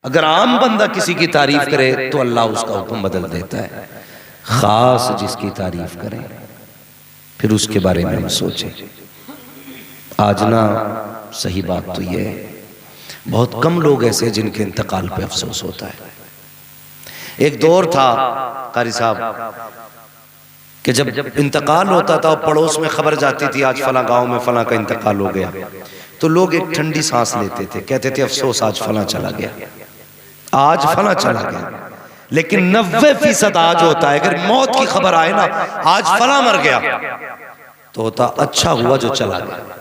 اگر عام بندہ کسی کی تعریف کرے تو اللہ اس کا حکم بدل دیتا ہے، خاص جس کی تعریف کرے پھر اس کے بارے میں ہم سوچیں۔ آج نا صحیح بات تو یہ ہے، بہت کم لوگ ایسے جن کے انتقال پہ افسوس ہوتا ہے۔ ایک دور تھا قاری صاحب کہ جب انتقال ہوتا تھا پڑوس میں خبر جاتی تھی آج فلاں گاؤں میں فلاں کا انتقال ہو گیا، تو لوگ ایک ٹھنڈی سانس لیتے تھے، کہتے تھے افسوس آج فلاں چلا گیا، آج فلاں چلا گیا۔ لیکن 90% آج ہوتا ہے اگر موت کی خبر آئے نا آج فلاں مر گیا تو ہوتا اچھا ہوا جو چلا گیا۔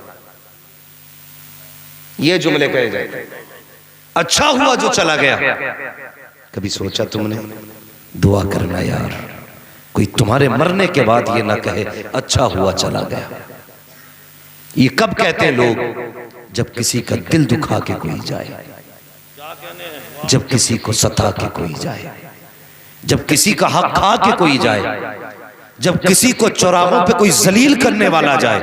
یہ جملے کہے جائے، اچھا ہوا جو چلا گیا۔ کبھی سوچا تم نے؟ دعا کرنا یار کوئی تمہارے مرنے کے بعد یہ نہ کہے اچھا ہوا چلا گیا۔ یہ کب کہتے ہیں لوگ؟ جب کسی کا دل دکھا کے کوئی جائے، جب کسی کو ستا کے کوئی جائے، جب کسی کا حق کھا کے کوئی جائے، جب کسی کو چوراہوں پہ کوئی ذلیل کرنے والا جائے،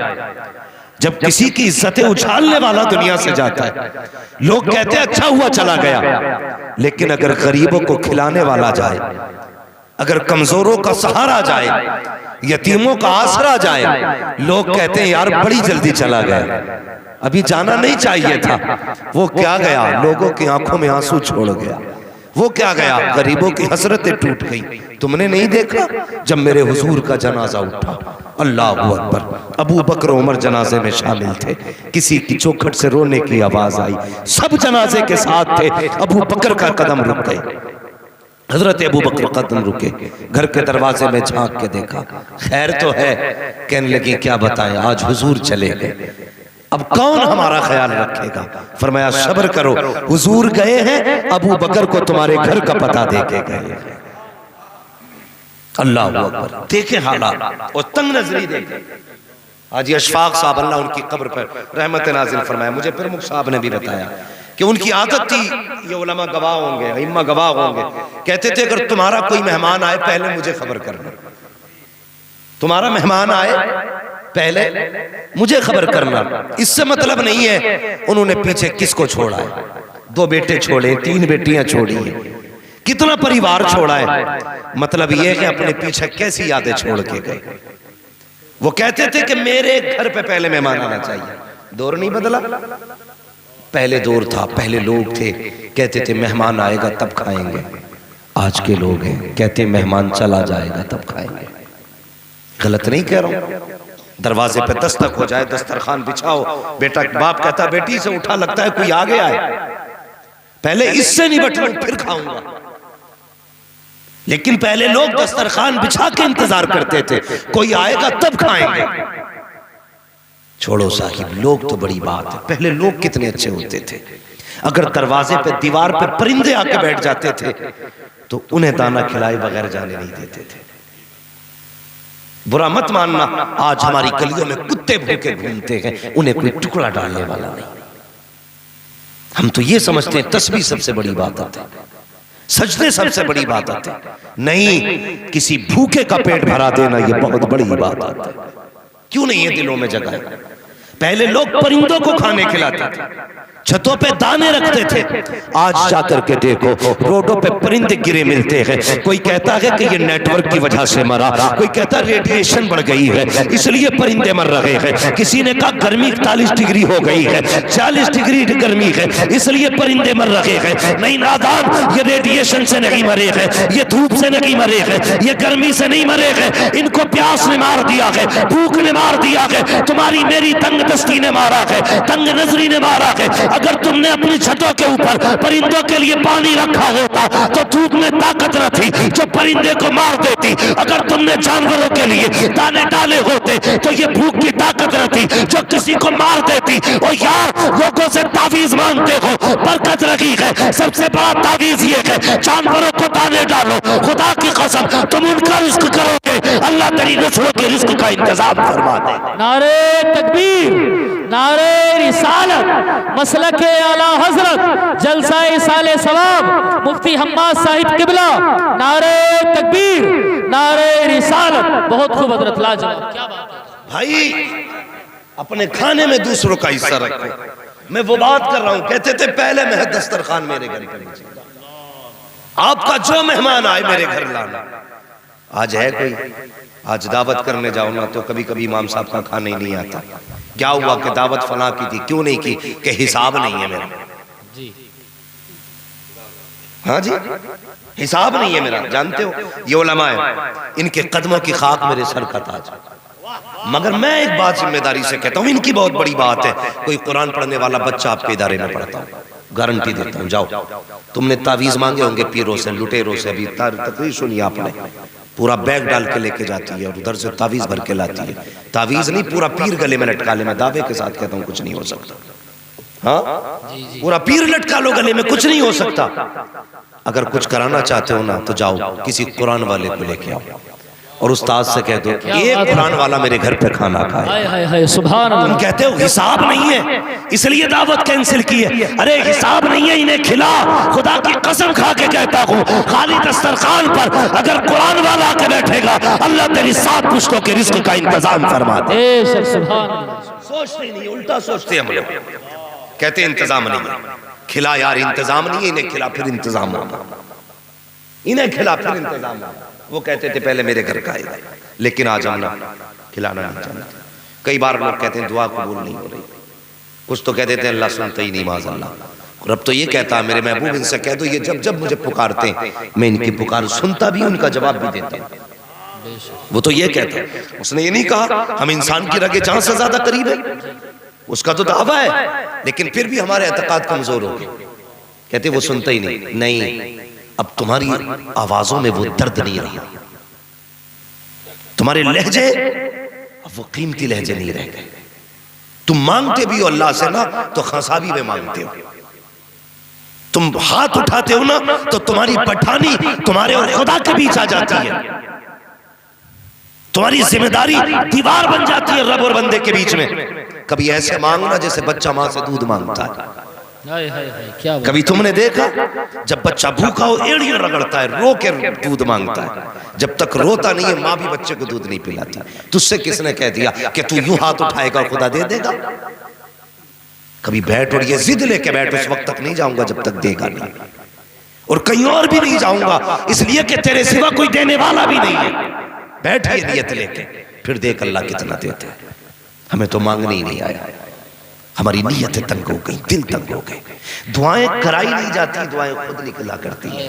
جب کسی کی عزتیں اچھالنے والا دنیا سے جاتا ہے، لوگ کہتے ہیں اچھا ہوا چلا گیا۔ لیکن اگر غریبوں کو کھلانے والا جائے، اگر کمزوروں کا سہارا جائے، یتیموں کا آسرا جائے، لوگ کہتے ہیں یار بڑی جلدی چلا گیا، ابھی جانا نہیں چاہیے تھا۔ وہ کیا گیا؟ لوگوں کی آنکھوں میں آنسو چھوڑ گیا۔ وہ کیا گیا؟ غریبوں کی حسرتیں ٹوٹ گئی۔ تم نے نہیں دیکھا جب میرے حضور کا جنازہ اٹھا، اللہ اکبر، ابو بکر عمر جنازے میں شامل تھے، کسی کی چوکھٹ سے رونے کی آواز آئی، سب جنازے کے ساتھ تھے، ابو بکر کا قدم رک گئے۔ حضرت ابو بکر قدم رکے، گھر کے دروازے میں جھانک کے دیکھا، خیر تو ہے؟ کہنے لگی کیا بتائیں آج حضور چلے گئے، اب کون ہمارا خیال رکھے گا؟ فرمایا صبر کرو، حضور گئے ہیں، ابو بکر کو تمہارے گھر کا پتہ دے کے گئے۔ اللہ اکبر، دیکھیں حالات اور تنگ نظری دیکھیں۔ آج اشفاق صاحب اللہ ان کی قبر پر رحمت نازل فرمایا، مجھے پرمکھ صاحب نے بھی بتایا کہ ان کی عادت تھی، یہ علماء گواہ ہوں گے، ائمہ گواہ ہوں گے، کہتے تھے اگر تمہارا کوئی مہمان آئے پہلے مجھے خبر کرنا، تمہارا مہمان آئے پہلے مجھے خبر کرنا۔ اس سے مطلب نہیں ہے انہوں نے پیچھے کس کو چھوڑا ہے، 2 بیٹے چھوڑے، 3 بیٹیاں چھوڑی ہیں، کتنا پریوار چھوڑا ہے، مطلب یہ کہ اپنے پیچھے کیسی یادیں چھوڑ کے گئے۔ وہ کہتے تھے کہ میرے گھر پہ پہلے مہمان آنا چاہیے۔ دور نہیں بدلا، پہلے دور تھا، پہلے لوگ تھے کہتے تھے مہمان آئے گا تب کھائیں گے، آج کے لوگ ہیں کہتے ہیں مہمان چلا جائے گا تب کھائیں گے۔ غلط نہیں کہہ رہا ہوں، دروازے پہ دستک ہو جائے، دسترخوان بچھاؤ، بیٹا باپ کہتا بیٹی سے اٹھا، لگتا ہے کوئی آگے آئے، پہلے اس سے نبٹ لوں پھر کھاؤں گا۔ لیکن پہلے لوگ دسترخوان بچھا کے انتظار کرتے تھے، کوئی آئے گا تب کھائیں گے۔ چھوڑو صاحب، لوگ تو بڑی بات ہے، پہلے لوگ کتنے اچھے ہوتے تھے، اگر دروازے پہ دیوار پہ پرندے آ کے بیٹھ جاتے تھے تو انہیں دانہ کھلائے بغیر جانے نہیں دیتے تھے۔ برا مت ماننا، آج ہماری گلیوں میں کتے بھوکے گھومتے ہیں، انہیں کوئی ٹکڑا ڈالنے والا نہیں۔ ہم تو یہ سمجھتے ہیں تسبیح سب سے بڑی بات ہے، سجدے سب سے بڑی بات ہے، نہیں، کسی بھوکے کا پیٹ بھرا دینا یہ بہت بڑی بات ہے۔ کیوں نہیں یہ دلوں میں جگہ ہے؟ پہلے لوگ پرندوں کو کھانے کھلاتے تھے، چھتوں پہ دانے رکھتے تھے، آج جا کر کے دیکھو روڈوں پہ پرندے گرے ملتے ہیں، کوئی کہتا ہے کہ یہ نیٹ ورک کی وجہ سے مرا، کوئی کہتا ہے ریڈیشن بڑھ گئی ہے اس لیے پرندے مر رہے ہیں، کسی نے کہا گرمی 41 ڈگری ہو گئی ہے، 40 ڈگری گرمی ہے اس لیے پرندے مر رہے ہیں۔ نہیں نادان، یہ ریڈیشن سے نہیں مرے ہیں، یہ دھوپ سے نہیں مرے ہیں، یہ گرمی سے نہیں مرے ہیں، ان کو پیاس نے مار دیا ہے، بھوک نے مار دیا ہے، تمہاری میری تنگ دستی نے مارا ہے، تنگ نظری نے مارا ہے۔ اگر تم نے اپنی چھتوں کے اوپر پرندوں کے لیے پانی رکھا ہوتا تو دھوپ میں طاقت نہ تھی جو پرندے کو مار دیتی، اگر تم نے جانوروں کے لیے دانے ڈالے ہوتے تو یہ بھوک کی طاقت نہ تھی جو کسی کو مار دیتی۔ اور یار لوگوں سے تعویذ مانگتے ہو، برکت لگی ہے، سب سے بڑا تعویذ یہ ہے جانوروں کو دانے ڈالو، خدا کی قسم تم ان کا رزق کرو گے، اللہ تیری نسلوں کے رزق کا انتظام فرما دے۔ نعرہ تکبیر، نعرہ رسالت، مسلک اعلیٰ حضرت جلسہ سال ثواب مفتی حماد صاحب قبلہ، نعرہ تکبیر، نعرہ رسالت۔ بہت خوب حضرت، لاجواب، کیا بات ہے بھائی اپنے کھانے میں دوسروں کا حصہ رکھو، میں وہ بات کر رہا ہوں، کہتے تھے پہلے میں دسترخوان میرے گھر پر نیچے، آپ کا جو مہمان آئے میرے گھر لانا۔ آج ہے کوئی؟ آج دعوت کرنے جاؤ نا تو کبھی کبھی امام صاحب کا کھانا ہی نہیں آتا۔ کیا ہوا کہ دعوت فلاں کی تھی، کیوں نہیں کی؟ کہ حساب نہیں ہے میرا۔ ہاں جی، حساب نہیں ہے میرا۔ جانتے ہو یہ علماء ہیں، ان کے قدموں کی خاک میرے سر کا تاج، مگر میں ایک بات ذمہ داری سے کہتا ہوں، ان کی بہت بڑی بات ہے، کوئی قرآن پڑھنے والا بچہ آپ کے ادارے میں پڑھتا ہوں، گارنٹی دیتا ہوں، جاؤ تم نے تعویذ مانگے ہوں گے پیروں سے، لٹیروں سے، ابھی تقریر سنی آپ نے، پورا بیگ ڈال کے لے کے جاتی ہے اور ادھر سے تعویذ بھر کے لاتی ہے۔ تعویذ نہیں، پورا پیر گلے میں لٹکا لے، میں دعوے کے ساتھ کہتا ہوں کچھ نہیں ہو سکتا۔ ہاں پورا پیر لٹکا لو گلے میں، کچھ نہیں ہو سکتا۔ اگر کچھ کرانا چاہتے ہو نا تو جاؤ کسی قرآن والے کو لے کے آؤ اور استاد سے کہہ دو ایک قرآن والا میرے گھر پہ کھانا کھائے۔ سبحان اللہ۔ تم کہتے ہو حساب نہیں ہے اس لیے دعوت کینسل کی ہے، ارے حساب نہیں ہے، انہیں کھلا۔ خدا کی قسم کھا کے کہتا ہوں، خالی دسترخوان پر اگر قرآن والا آ کے بیٹھے گا، اللہ تیری 7 پشتوں کے رزق کا انتظام فرما دے۔ سبحان اللہ۔ سوچتے ہی نہیں، الٹا سوچتے ہم لوگ، کہتے انتظام نہیں ہے۔ کھلا یار، انتظام نہیں ہے، انہیں کھلا پھر انتظام ہوگا، انہیں کھلا پھر انتظام ہوگا۔ وہ کہتے تھے پہلے میرے گھر کا آئے گا، لیکن آج ہم نہ کھلانا نہیں چاہتے۔ کئی بار لوگ کہتے ہیں دعا قبول نہیں ہو رہی، کچھ تو کہتے تھے اللہ سنتا ہی نہیں، معاذ اللہ۔ رب تو یہ کہتا ہے میرے محبوب ان سے کہہ دو یہ جب جب مجھے پکارتے ہیں میں ان کی پکار سنتا بھی، ان کا جواب بھی دیتا ہوں۔ وہ تو یہ کہتا ہے، اس نے یہ نہیں کہا ہم انسان کی رگے جان سے زیادہ قریب ہے، اس کا تو دعویٰ ہے، لیکن پھر بھی ہمارے اعتقاد کمزور ہو گئے۔ کہتے وہ سنتا ہی نہیں، اب تمہاری آوازوں میں وہ درد نہیں رہا، تمہارے لہجے اب وہ قیمتی لہجے نہیں رہ گئے۔ تم مانگتے بھی ہو اللہ سے نا تو خنسابی میں مانگتے ہو، تم ہاتھ اٹھاتے ہو نا تو تمہاری پٹھانی تمہارے اور خدا کے بیچ آ جاتی ہے، تمہاری ذمہ داری دیوار بن جاتی ہے رب اور بندے کے بیچ میں۔ کبھی ایسے مانگنا جیسے بچہ ماں سے دودھ مانگتا ہے۔ کبھی تم نے دیکھا جب بچہ بھوکا ہو ایڑیاں رگڑتا ہے، رو کے دودھ مانگتا ہے، جب تک روتا نہیں ہے ماں بھی بچے کو دودھ نہیں پلاتی۔ تجھ سے کس نے کہہ دیا کہ تو یوں ہاتھ اٹھائے گا خدا دے دے گا؟ کبھی بیٹھ اور یہ ضد لے کے بیٹھ، اس وقت تک نہیں جاؤں گا جب تک دے گا نہیں، اور کہیں اور بھی نہیں جاؤں گا اس لیے کہ تیرے سوا کوئی دینے والا بھی نہیں ہے۔ بیٹھ یہ نیت لے کے، پھر دیکھ اللہ کتنا دیتے ہیں۔ ہمیں تو مانگنے ہی نہیں آیا، ہماری نیتیں تنگ ہو گئی، دل تنگ ہو گئے، دعائیں کرائی نہیں جاتی، دعائیں خود نکلا کرتی ہیں۔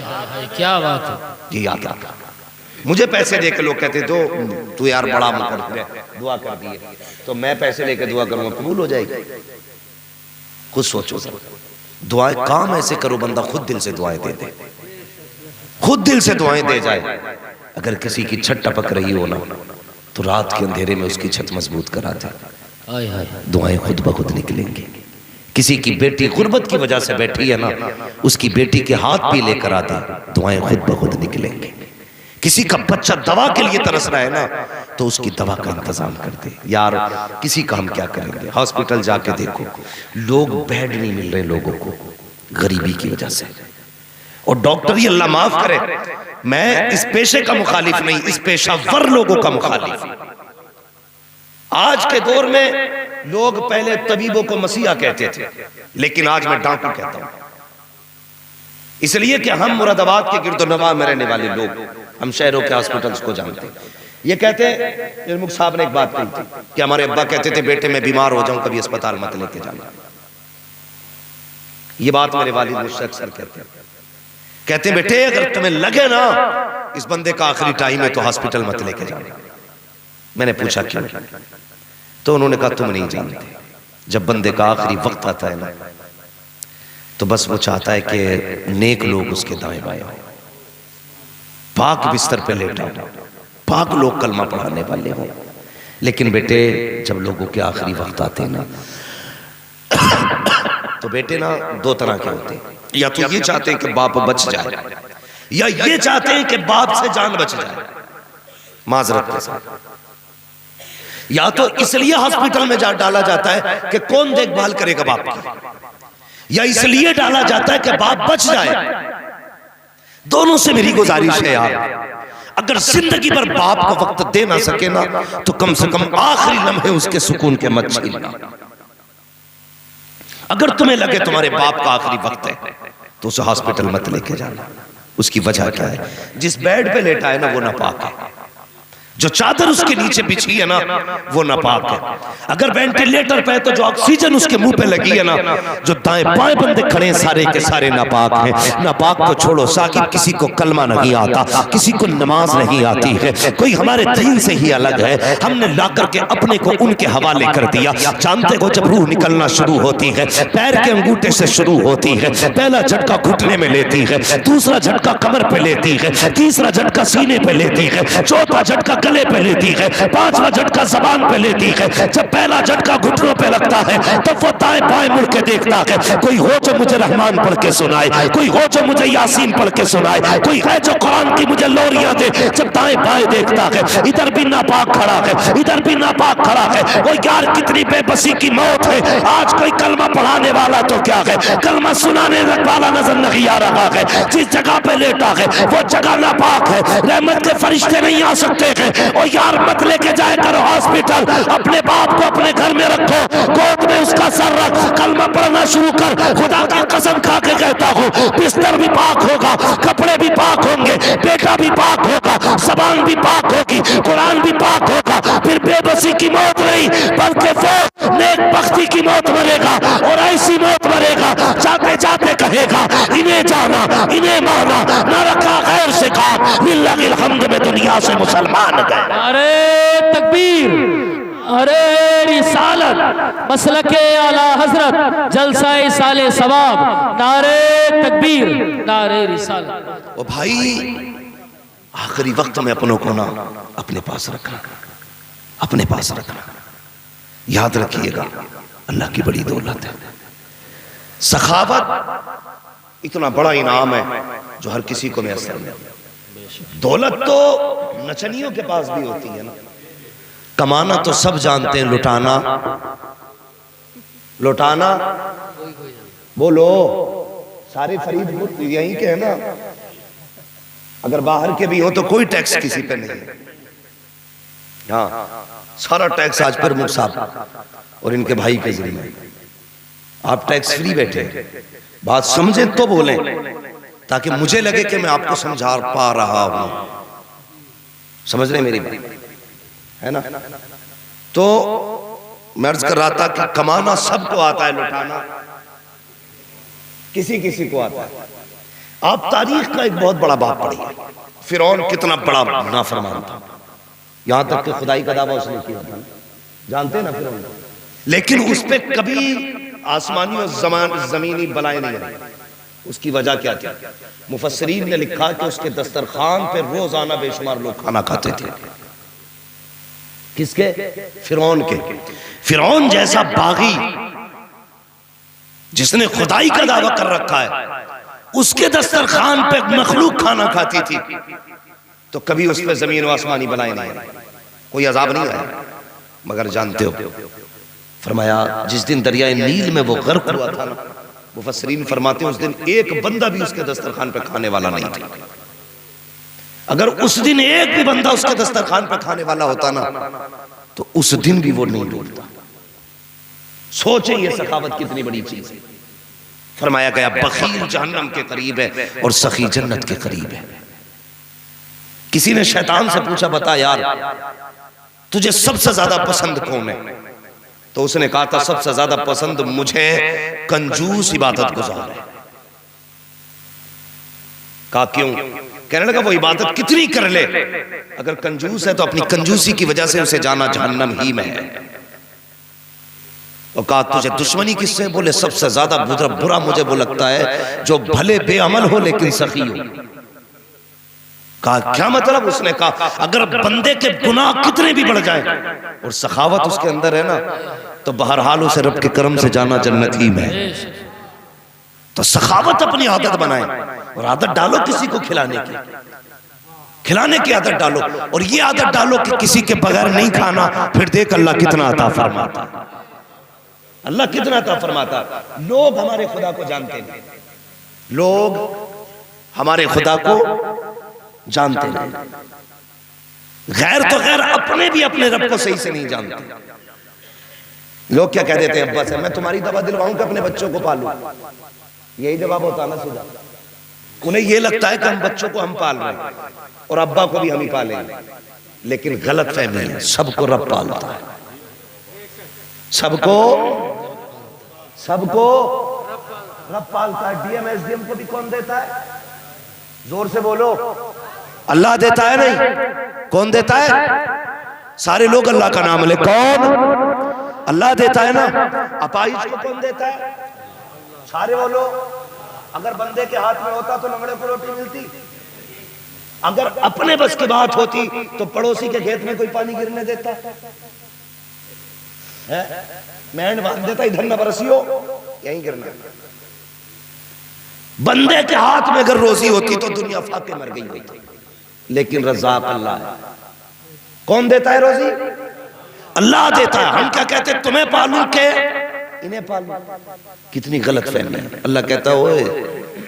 کیا بات ہے، یہ یاد رکھا۔ مجھے پیسے دے کے لوگ کہتے تو یار بڑا مقرر ہے، دعا کر دیے، تو میں پیسے لے کے دعا کروں گا قبول ہو جائے گی؟ خود سوچو ذرا، دعائیں کام ایسے کرو بندہ خود دل سے دعائیں دے دے، خود دل سے دعائیں دے جائے۔ اگر کسی کی چھت ٹپک رہی ہو نا تو رات کے اندھیرے میں اس کی چھت مضبوط کرا دے، دعائیں خود بخود نکلیں گی۔ کسی کی بیٹی غربت کی وجہ سے بیٹھی ہے نا، اس کی بیٹی کے ہاتھ بھی لے کر آتا، دعائیں خود بخود نکلیں گی۔ کسی کا بچہ دوا کے لیے ترس رہا ہے نا تو اس کی دوا کا انتظام کر دے۔ یار کسی کا ہم کیا کریں گے، ہاسپٹل جا کے دیکھو لوگ بیڈ نہیں مل رہے لوگوں کو غریبی کی وجہ سے، اور ڈاکٹر ہی اللہ معاف کرے، میں اس پیشے کا مخالف نہیں، اس پیشہ ور لوگوں کا مخالف۔ آج کے دور میں لوگ پہلے طبیبوں کو مسیحا کہتے تھے، لیکن آج میں ڈاکٹر کہتا ہوں، اس لیے کہ ہم مراد آباد کے گرد و نواح میں رہنے والے لوگ، ہم شہروں کے ہاسپٹلز کو جانتے ہیں۔ یہ کہتے ہیں، ارمک صاحب نے ایک بات کہی تھی کہ ہمارے ابا کہتے تھے بیٹے میں بیمار ہو جاؤں کبھی اسپتال مت لے کے جانا۔ یہ بات میرے والد مجھ سے اکثر کہتے ہیں، کہتے ہیں بیٹے اگر تمہیں لگے نا اس بندے کا آخری ٹائم ہے تو ہاسپٹل مت لے کے جانا۔ میں نے پوچھا کیوں؟ تو انہوں نے کہا تم نہیں جانتے، جب بندے کا آخری وقت آتا ہے نا تو بس وہ چاہتا ہے کہ نیک لوگ اس کے دائیں بائیں ہوں، پاک بستر پہ لیٹا ہوں، پاک لوگ کلمہ پڑھانے والے ہوں۔ لیکن بیٹے جب لوگوں کے آخری وقت آتے ہیں نا تو بیٹے نا دو طرح کے ہوتے ہیں، یا تو یہ چاہتے ہیں کہ باپ بچ جائے، یا یہ چاہتے ہیں کہ باپ سے جان بچ جائے معذرت کے ساتھ۔ یا تو اس لیے ہاسپٹل میں جا ڈالا جاتا ہے کہ کون دیکھ بھال کرے گا باپ کی، یا اس لیے ڈالا جاتا ہے کہ باپ بچ جائے۔ دونوں سے میری گزارش ہے یار، اگر زندگی پر باپ کو وقت دے نہ سکے نا تو کم سے کم آخری لمحے اس کے سکون کے مت چھیننا۔ اگر تمہیں لگے تمہارے باپ کا آخری وقت ہے تو اسے ہاسپٹل مت لے کے جانا. اس کی وجہ کیا ہے؟ جس بیڈ پہ لیٹا ہے نا وہ ناپاک ہے، جو چادر اس کے نیچے بچھی ہے نا وہ ناپاک ہے. اگر وینٹیلیٹر پہ تو جو آکسیجن اس کے منہ پہ لگی ہے نا، جو دائیں بائیں بندے کھڑے ہیں سارے کے سارے ناپاک ہیں. ناپاک کو چھوڑو ساقب، کسی کو کلمہ نہیں آتا، کسی کو نماز نہیں آتی ہے، کوئی ہمارے دین سے ہی الگ ہے. ہم نے لا کر کے اپنے کو ان کے حوالے کر دیا. جانتے ہو جب روح نکلنا شروع ہوتی ہے پیر کے انگوٹھے سے شروع ہوتی ہے. پہلا جھٹکا گھٹنے میں لیتی ہے، دوسرا جھٹکا کمر پہ لیتی ہے، تیسرا جھٹکا سینے پہ لیتی ہے، چوتھا جھٹکا گلے پہ لیتی ہے، پانچواں جھٹکا زبان پہ لیتی ہے. جب پہلا جھٹکا گھٹنوں پہ لگتا ہے تب وہ دائیں بائیں مڑ کے دیکھتا ہے. کوئی ہو جو مجھے رحمان پڑھ کے سنائے، کوئی ہو جو مجھے یاسین پڑھ کے سنائے، کوئی ہے جو قرآن کی مجھے لوریاں دے. جب دائیں بائیں دیکھتا ہے ادھر بھی ناپاک کھڑا ہے، ادھر بھی ناپاک کھڑا ہے. وہ یار کتنی بے بسی کی موت ہے. آج کوئی کلمہ پڑھانے والا تو کیا ہے، کلمہ سنانے والا نظر نہیں آ رہا ہے. جس جگہ پہ لیٹا ہے وہ جگہ ناپاک ہے، رحمت کے فرشتے نہیں آ سکتے ہیں. اور یار مت لے کے جائے کرو ہاسپٹل، اپنے باپ کو اپنے گھر میں رکھو، گود میں اس کا سر رکھ، کلمہ پڑھنا شروع کر. خدا کی قسم کھا کے کہتا ہوں بستر بھی پاک ہوگا، کپڑے بھی پاک ہوں گے، بیٹا بھی پاک ہوگا، زبان بھی پاک ہوگی، قرآن بھی پاک ہوگا. پھر بے بسی کی موت نہیں بلکہ وہ نیک بختی کی موت مرے گا. اور ایسی موت مرے گا جاتے جاتے کہے گا انہیں جانا انہیں مانا نہ رکھا غیر سے کام للہ الحمد میں دنیا سے مسلمان گئے. نعرہ تکبیر، نعرہ رسالت، مسلک اعلی حضرت، جلسہ سال ثواب. نعرہ تکبیر، نعرہ رسالت. وہ بھائی آخری وقت میں اپنوں کو نا اپنے پاس رکھنا، اپنے پاس رکھنا. یاد رکھیے گا اللہ کی بڑی دولت ہے. سخاوت اتنا بڑا انعام ہے جو ہر کسی کو میسر نہیں. دولت تو نچنیوں کے پاس بھی ہوتی ہے نا، کمانا تو سب جانتے ہیں، لٹانا لٹانا بولو سارے فریب یہیں کے ہیں نا. اگر باہر کے بھی ہوں تو کوئی ٹیکس کسی پہ نہیں ہے. ہاں سارا ٹیکس آج پر ملک صاحب اور ان کے بھائی کے ذریعے. آپ ٹیکس فری بیٹھے، بات سمجھیں تو بولیں تاکہ مجھے لگے کہ میں آپ کو سمجھا پا رہا ہوں. سمجھ رہے میری بات ہے نا؟ تو میں عرض کر رہا تھا کہ کمانا سب کو آتا ہے، لٹانا کسی کسی کو آتا ہے. آپ تاریخ کا ایک بہت بڑا باب پڑھیے. فرعون کتنا بڑا نافرمان تھا، یہاں تک کہ خدائی کا دعویٰ اس نے کیا تھا. جانتے ہیں نا فرعون، لیکن اس پہ کبھی آسمانی اور زمینی بلائیں نہیں آئی. اس کی وجہ کیا تھی؟ مفسرین نے لکھا کہ اس کے دسترخوان پہ روزانہ بے شمار لوگ کھانا کھاتے تھے. کس کے؟ فرعون کے. فرعون جیسا باغی جس نے خدائی کا دعویٰ کر رکھا ہے، اس کے دسترخوان پہ مخلوق کھانا کھاتی تھی تو کبھی اس پہ زمین و آسمانی بلائیں نہیں آئی، کوئی عذاب نہیں آیا. مگر جانتے ہو فرمایا جس دن دریائے نیل میں وہ غرق ہوا تھا نا، مفسرین فرماتے ہیں اس دن ایک بندہ بھی اس کے دسترخوان پہ کھانے والا نہیں تھا. اگر اس دن ایک بھی بندہ اس کے دسترخوان پہ کھانے والا ہوتا نا تو اس دن بھی وہ نہیں ڈوبتا. سوچیں یہ سخاوت کتنی بڑی چیز ہے. فرمایا گیا بخیل جہنم کے قریب ہے اور سخی جنت کے قریب ہے. کسی نے شیطان سے پوچھا بتا یار تجھے سب سے زیادہ پسند کون ہے؟ تو اس نے کہا تھا سب سے زیادہ پسند مجھے کنجوس عبادت گزار ہے. کہا کیوں؟ کہنے لگا وہ عبادت کتنی کر لے اگر کنجوس ہے تو اپنی کنجوسی کی وجہ سے اسے جانا جہنم ہی میں ہے. اور کہا تجھے دشمنی کس سے؟ بولے سب سے زیادہ برا مجھے وہ لگتا ہے جو بھلے بے عمل ہو لیکن سخی ہو. کہا کیا مطلب؟ اس نے کہا اگر بندے کے گناہ کتنے بھی بڑھ جائیں اور سخاوت اس کے اندر ہے نا تو بہرحال اسے رب کے کرم سے جانا جنت ہی میں. تو سخاوت اپنی عادت بنائیں اور عادت ڈالو کسی کو کھلانے کی عادت ڈالو. اور یہ عادت ڈالو کہ کسی کے بغیر نہیں کھانا. پھر دیکھ اللہ کتنا عطا فرماتا، اللہ کتنا عطا فرماتا. لوگ ہمارے خدا کو جانتے ہیں، لوگ ہمارے خدا کو جانتے ہیں، غیر تو غیر اپنے بھی اپنے رب کو صحیح سے نہیں جانتے. لوگ کیا کہہ دیتے ہیں ابا سے، میں تمہاری دوا دلواؤں کہ اپنے بچوں کو پالوں؟ یہی جواب ہوتا نا سیدھا. انہیں یہ لگتا ہے کہ ہم بچوں کو ہم پال رہے ہیں اور ابا کو بھی ہم ہی پالیں گے، لیکن غلط فہمی ہے. سب کو رب پالتا ہے، سب کو رب پالتا ہے. D M S D M کو بھی کون دیتا ہے؟ زور سے بولو. اللہ دیتا ہے نہیں؟ کون دیتا ہے؟ سارے لوگ اللہ کا نام لے. کون؟ اللہ دیتا ہے نا. اپائش کو کون دیتا ہے؟ سارے بولو. اگر بندے کے ہاتھ میں ہوتا تو لنگڑے کو روٹی ملتی؟ اگر اپنے بس کی بات ہوتی تو پڑوسی کے کھیت میں کوئی پانی گرنے دیتا؟ مینڈ باندھ دیتا ادھر نہ برسی ہو یہیں گرنا. بندے کے ہاتھ میں اگر روزی ہوتی تو دنیا فاقے مر گئی ہوتی. لیکن رزاق اللہ ہے. کون دیتا ہے روزی؟ اللہ دیتا ہے. ہم کیا کہتے ہیں؟ تمہیں پالوں کہ انہیں پالوں. کتنی غلط فہمی ہے. اللہ کہتا ہے اوئے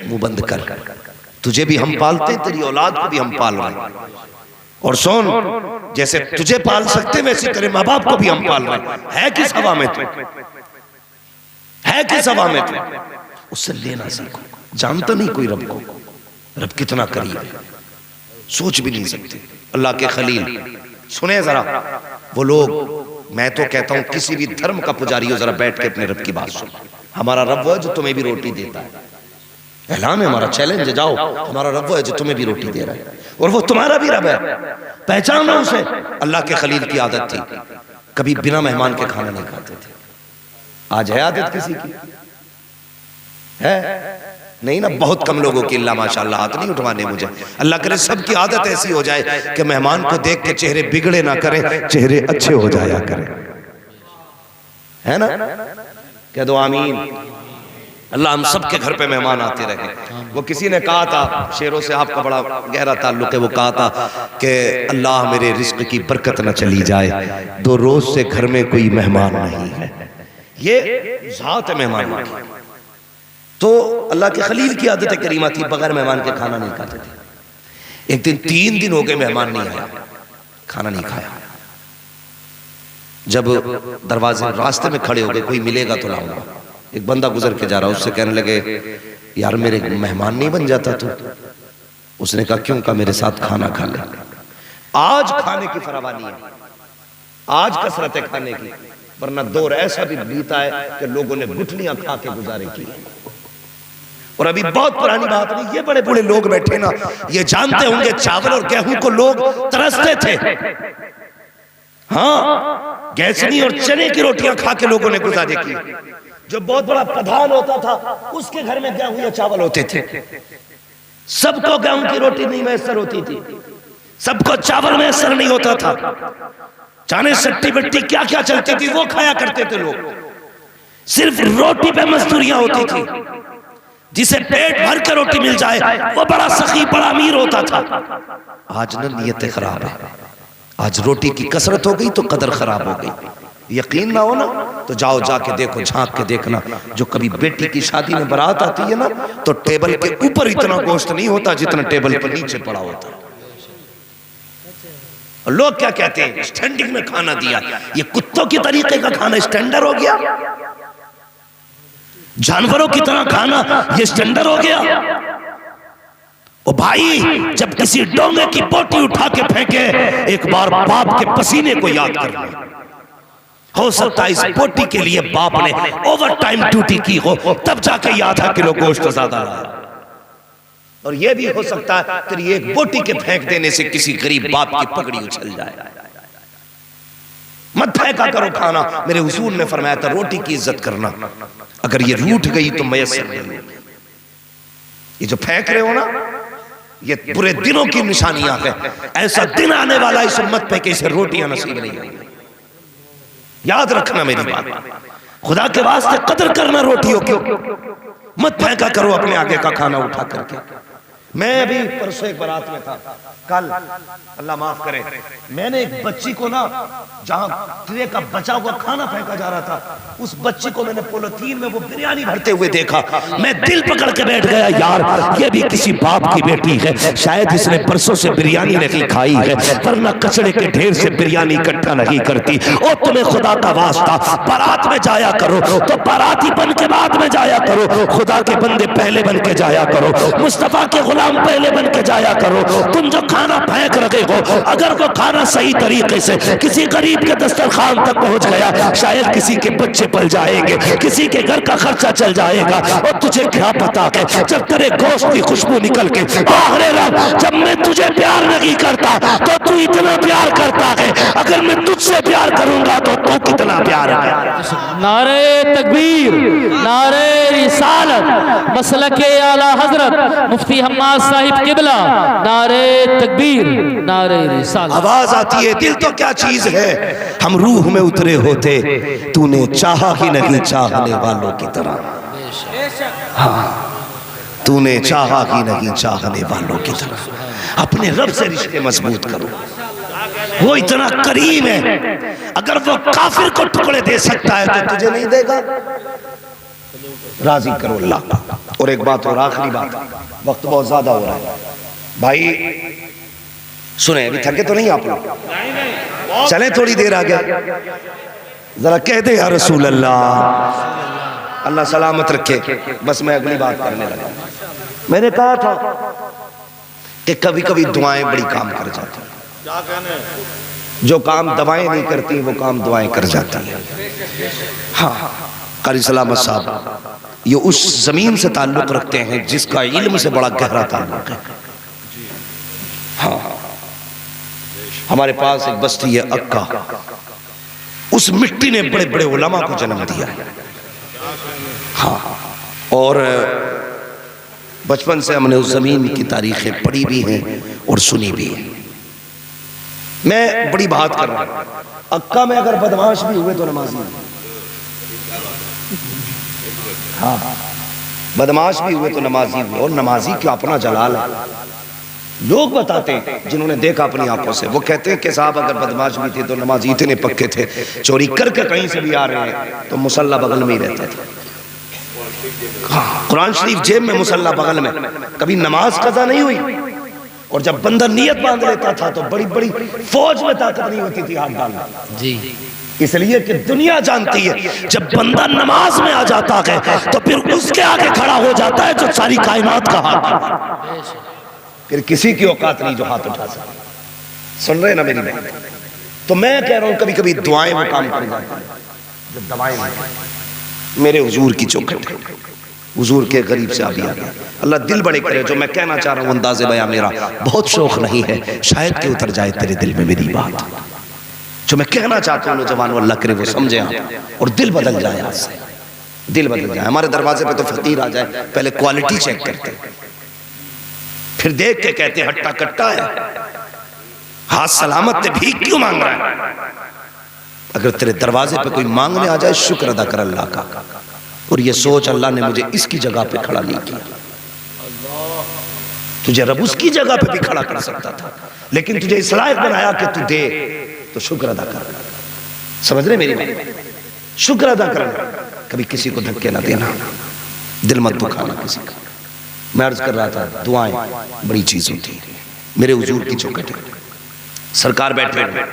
منہ بند کر، تجھے بھی ہم پالتے ہیں، تیری اولاد کو بھی ہم پال رہے ہیں. اور سن، جیسے تجھے پال سکتے ویسے تیرے ماں باپ کو بھی ہم پال رہے ہیں. ہے کس ہوا میں تو، ہے کس ہوا میں تو. اس سے لینا سیکھو. جانتا نہیں کوئی رب کو، رب کتنا قریب ہے سوچ بھی نہیں سکتے. اللہ کے خلیل سنیں ذرا. وہ لوگ، میں تو کہتا ہوں کسی بھی دھرم کا پجاری ہو ذرا بیٹھ کے اپنے رب کی بات سن. ہمارا رب وہ ہے جو تمہیں بھی روٹی دیتا ہے. اعلان ہے ہمارا، چیلنج ہے. جاؤ، ہمارا رب وہ ہے جو تمہیں بھی روٹی دے رہا ہے اور وہ تمہارا بھی رب ہے. پہچانو اسے. اللہ کے خلیل کی عادت تھی کبھی بنا مہمان کے کھانا نہیں کھاتے تھے. آج ہے عادت کسی کی؟ ہے نہیں نا. بہت کم لوگوں کی. اللہ ماشاءاللہ ہاتھ نہیں اٹھوانے مجھے. اللہ کرے سب کی عادت ایسی ہو جائے کہ مہمان کو دیکھ کے چہرے بگڑے نہ کریں، چہرے اچھے ہو جایا کریں. ہے نا؟ کہہ دو آمین. اللہ ہم سب کے گھر پہ مہمان آتے رہے. وہ کسی نے کہا تھا، شیروں سے آپ کا بڑا گہرا تعلق ہے، وہ کہا تھا کہ اللہ میرے رزق کی برکت نہ چلی جائے، 2 روز سے گھر میں کوئی مہمان نہیں ہے. یہ ذات ہے مہمان کی. تو اللہ کے خلیل کی عادت کریمہ تھی بغیر مہمان کے کھانا نہیں کھاتے تھے. ایک دن 3 دن ہو گئے مہمان نہیں آیا، کھانا نہیں کھایا. جب دروازے راستے میں کھڑے ہو گئے کوئی ملے گا تو لاؤں گا. ایک بندہ گزر کے جا رہا، اس سے کہنے لگے یار میرے مہمان نہیں بن جاتا تو؟ اس نے کہا کیوں؟ کہا میرے ساتھ کھانا کھا لے. آج کھانے کی فراوانی ہے، آج کثرت ہے کھانے کی، ورنہ دور ایسا بھی بیتا ہے کہ لوگوں نے گٹھلیاں کھا کے گزارے کی. اور ابھی بہت پرانی بات نہیں، یہ بڑے بڑے لوگ بیٹھے نا، یہ جانتے ہوں گے چاول اور گیہوں کو لوگ ترستے تھے. ہاں، گیسنی اور چنے کی روٹیاں کھا کے لوگوں نے گزارے کی. جو بہت بڑا پردھان ہوتا تھا اس کے گھر میں گیہوں یا چاول ہوتے تھے. سب کو گیہوں کی روٹی نہیں میسر ہوتی تھی، سب کو چاول میسر نہیں ہوتا تھا. چانے سٹی بٹی کیا کیا چلتی تھی وہ کھایا کرتے تھے لوگ. صرف روٹی پہ مزدوریاں ہوتی تھی. جسے پیٹ بھر کے روٹی مل جائے وہ بڑا سخی بڑا امیر ہوتا تھا. آج نہ نیتیں خراب ہے. آج روٹی کی کثرت ہو گئی تو قدر خراب ہو گئی. یقین نہ ہو نا تو جاؤ جا کے دیکھو، جھانک کے دیکھنا. جو کبھی بیٹی کی شادی میں بارات آتی ہے نا تو ٹیبل کے اوپر اتنا گوشت نہیں ہوتا جتنا ٹیبل پر نیچے پڑا ہوتا ہے. لوگ کیا کہتے ہیں؟ اسٹینڈنگ میں کھانا دیا. یہ کتوں کی طریقے کا کھانا اسٹینڈر ہو گیا. جانوروں کی طرح کھانا یہ اسٹینڈر ہو گیا. او بھائی، جب کسی ڈونگے کی بوٹی اٹھا کے پھینکے ایک بار باپ کے پسینے کو یاد کر لیں. ہو سکتا ہے اس بوٹی کے لیے باپ نے اوور ٹائم ڈیوٹی کی ہو، تب جا کے یہ آدھا کلو گوشت زیادہ رہا. اور یہ بھی ہو سکتا ہے تیری ایک بوٹی کے پھینک دینے سے کسی غریب باپ کی پگڑی اچھل جائے. مت پھینکا کرو کھانا. میرے حضور نے فرمایا تھا روٹی کی عزت کرنا، اگر یہ روٹھ گئی تو میسر نہیں. یہ جو پھینک رہے ہو نا یہ برے دنوں کی نشانیاں ہیں. ایسا دن آنے والا اس امت پہ کہ اسے روٹیاں نصیب نہیں ہوں. یاد رکھنا میری بات. خدا کے واسطے قدر کرنا روٹیوں کی. مت پھینکا کرو اپنے آگے کا کھانا اٹھا کر کے. میں ابھی پرسوں ایک بارات میں تھا، کل اللہ معاف کرے، میں نے ایک بچی کو نا جہاں ٹرے کا بچا ہوا کھانا پھینکا جا رہا تھا، اس بچی کو میں نے پولیتھین میں وہ بریانی بھرتے ہوئے دیکھا، میں دل پکڑ کے بیٹھ گیا، یار یہ بھی کسی باپ کی بیٹی ہے، شاید اس نے پرسوں سے بریانی نہیں کھائی ہے، ورنہ کچڑے کے ڈھیر سے بریانی اکٹھا نہیں کرتی۔ او تمہیں خدا کا واسطہ، بارات میں جایا کرو تو باراتی بن کے بعد میں جایا کرو، خدا کے بندے پہلے بن کے جایا کرو، مصطفیٰ کے غلام پہلے بن کے جایا کرو۔ تم جو کھانا پھینک رہے ہو، اگر وہ کھانا صحیح طریقے سے کسی غریب کے دسترخوان تک پہنچ گیا، شاید کسی کے بچے پل جائیں گے، کسی کے گھر کا خرچہ چل جائے گا، اور تجھے کیا پتا ہے جب تیرے گوشت کی خوشبو نکل کے آخرے رب جب میں تجھے پیار نہیں کرتا تو تو اتنا پیار کرتا ہے، اگر میں تجھ سے پیار کروں گا تو تو کتنا پیار ہے۔ نعرہ تکبیر، نعرہ رسالت، مسلک اعلیٰ حضرت مفتی حماد صاحب قبلہ، نعرہ تکبیر، نعرہ رسالت۔ آواز آتی ہے، دل تو کیا چیز ہے، ہم روح میں اترے ہوتے، تو نے چاہا ہی نہیں چاہنے والوں کی طرح، ہاں تو نے چاہا ہی نہیں چاہنے والوں کی طرح۔ اپنے رب سے رشتے مضبوط کرو، وہ اتنا کریم ہے، اگر وہ کافر کو ٹکڑے دے سکتا ہے تو تجھے نہیں دے گا؟ راضی کرو اللہ۔ اور ایک بات اور آخری بات، وقت بہت زیادہ ہو رہا ہے بھائی، سنیں ابھی تھکے تو نہیں آپ لوگ؟ چلیں تھوڑی دیر آگے، ذرا کہہ دے یا رسول اللہ، اللہ سلامت رکھے۔ بس میں اگلی بات کرنے لگا، میں نے کہا تھا کہ کبھی کبھی دعائیں بڑی کام کر جاتی ہیں، جو کام دوائیں نہیں کرتی وہ کام دعائیں کر جاتی ہیں۔ ہاں قاری سلامت صاحب یہ اس زمین سے تعلق رکھتے ہیں جس کا علم سے بڑا گہرا تعلق ہے۔ ہاں ہمارے پاس ایک بستی ہے اکا، اس مٹی نے بڑے بڑے علماء کو جنم دیا ہے۔ ہاں اور بچپن سے ہم نے اس زمین کی تاریخیں پڑھی بھی ہیں اور سنی بھی ہیں۔ میں بڑی بات کر رہا ہوں، اکا میں اگر بدمعاش بھی ہوئے تو نمازی ہوئے، ہاں بدمعاش بھی ہوئے تو نمازی ہوئے، اور نمازی کیا اپنا جلال ہے۔ لوگ بتاتے ہیں جنہوں نے دیکھا اپنی آنکھوں سے، وہ کہتے ہیں کہ صاحب اگر بدمعاش بھی تھے تو نمازی اتنے پکے تھے، چوری کر کے کہیں سے بھی آ رہے ہیں تو مصلی بغل میں ہی رہتا تھا، قرآن شریف جیب میں مصلی بغل میں، کبھی نماز قضا نہیں ہوئی۔ اور جب بندہ نیت باندھ لیتا تھا تو بڑی بڑی فوج میں طاقت نہیں ہوتی تھی ہاتھ ڈالنا، جی اس لیے کہ دنیا جانتی ہے جب بندہ نماز میں آ جاتا ہے تو پھر اس کے آگے کھڑا ہو جاتا ہے جو ساری کائنات کا ہاتھ ہے، پھر کسی کی اوقات نہیں جو ہاتھ اٹھا سکتا۔ سن رہے نا میری بات؟ تو میں کہہ رہا ہوں کبھی کبھی دعائیں وہ کام کر جاتی ہیں جو دوائیں نہیں۔ میرے حضور کی چوکھٹ، حضور کے غریب سے آبی آگیا، اللہ دل بڑے کرے۔ جو میں کہنا چاہ رہا ہوں انداز بیان میرا بہت شوق نہیں ہے، شاید کہ اتر جائے تیرے دل میں میری بات، جو میں کہنا چاہتا ہوں نوجوانوں، اللہ کرے وہ سمجھے آپ اور دل بدل جائے، آج سے دل بدل جائے۔ ہمارے دروازے پہ تو فقیر آ جائے، پہلے کوالٹی چیک کرتے ہیں، پھر دیکھ کے کہتے ہیں ہٹا کٹا ہے، ہاتھ سلامت تے بھیک کیوں مانگ رہا ہے؟ اگر تیرے دروازے پہ کوئی مانگنے آ جائے شکر ادا کر اللہ کا، اور یہ سوچ اللہ نے مجھے اس کی جگہ پہ کھڑا نہیں کیا، تجھے رب اس کی جگہ پہ بھی کھڑا کر سکتا تھا، لیکن تجھے اس لائق بنایا کہ تو دے تو شکر ادا کر۔ سمجھ رہے میری بات؟ شکر ادا کرنا، کبھی کسی کو دھکے نہ دینا، دل مت دکھانا کسی کا۔ میں عرض کر رہا تھا دعائیں بڑی چیز ہوتی ہیں، میرے حضور کی چوکھٹ ہے، سرکار بیٹھے ہوئے،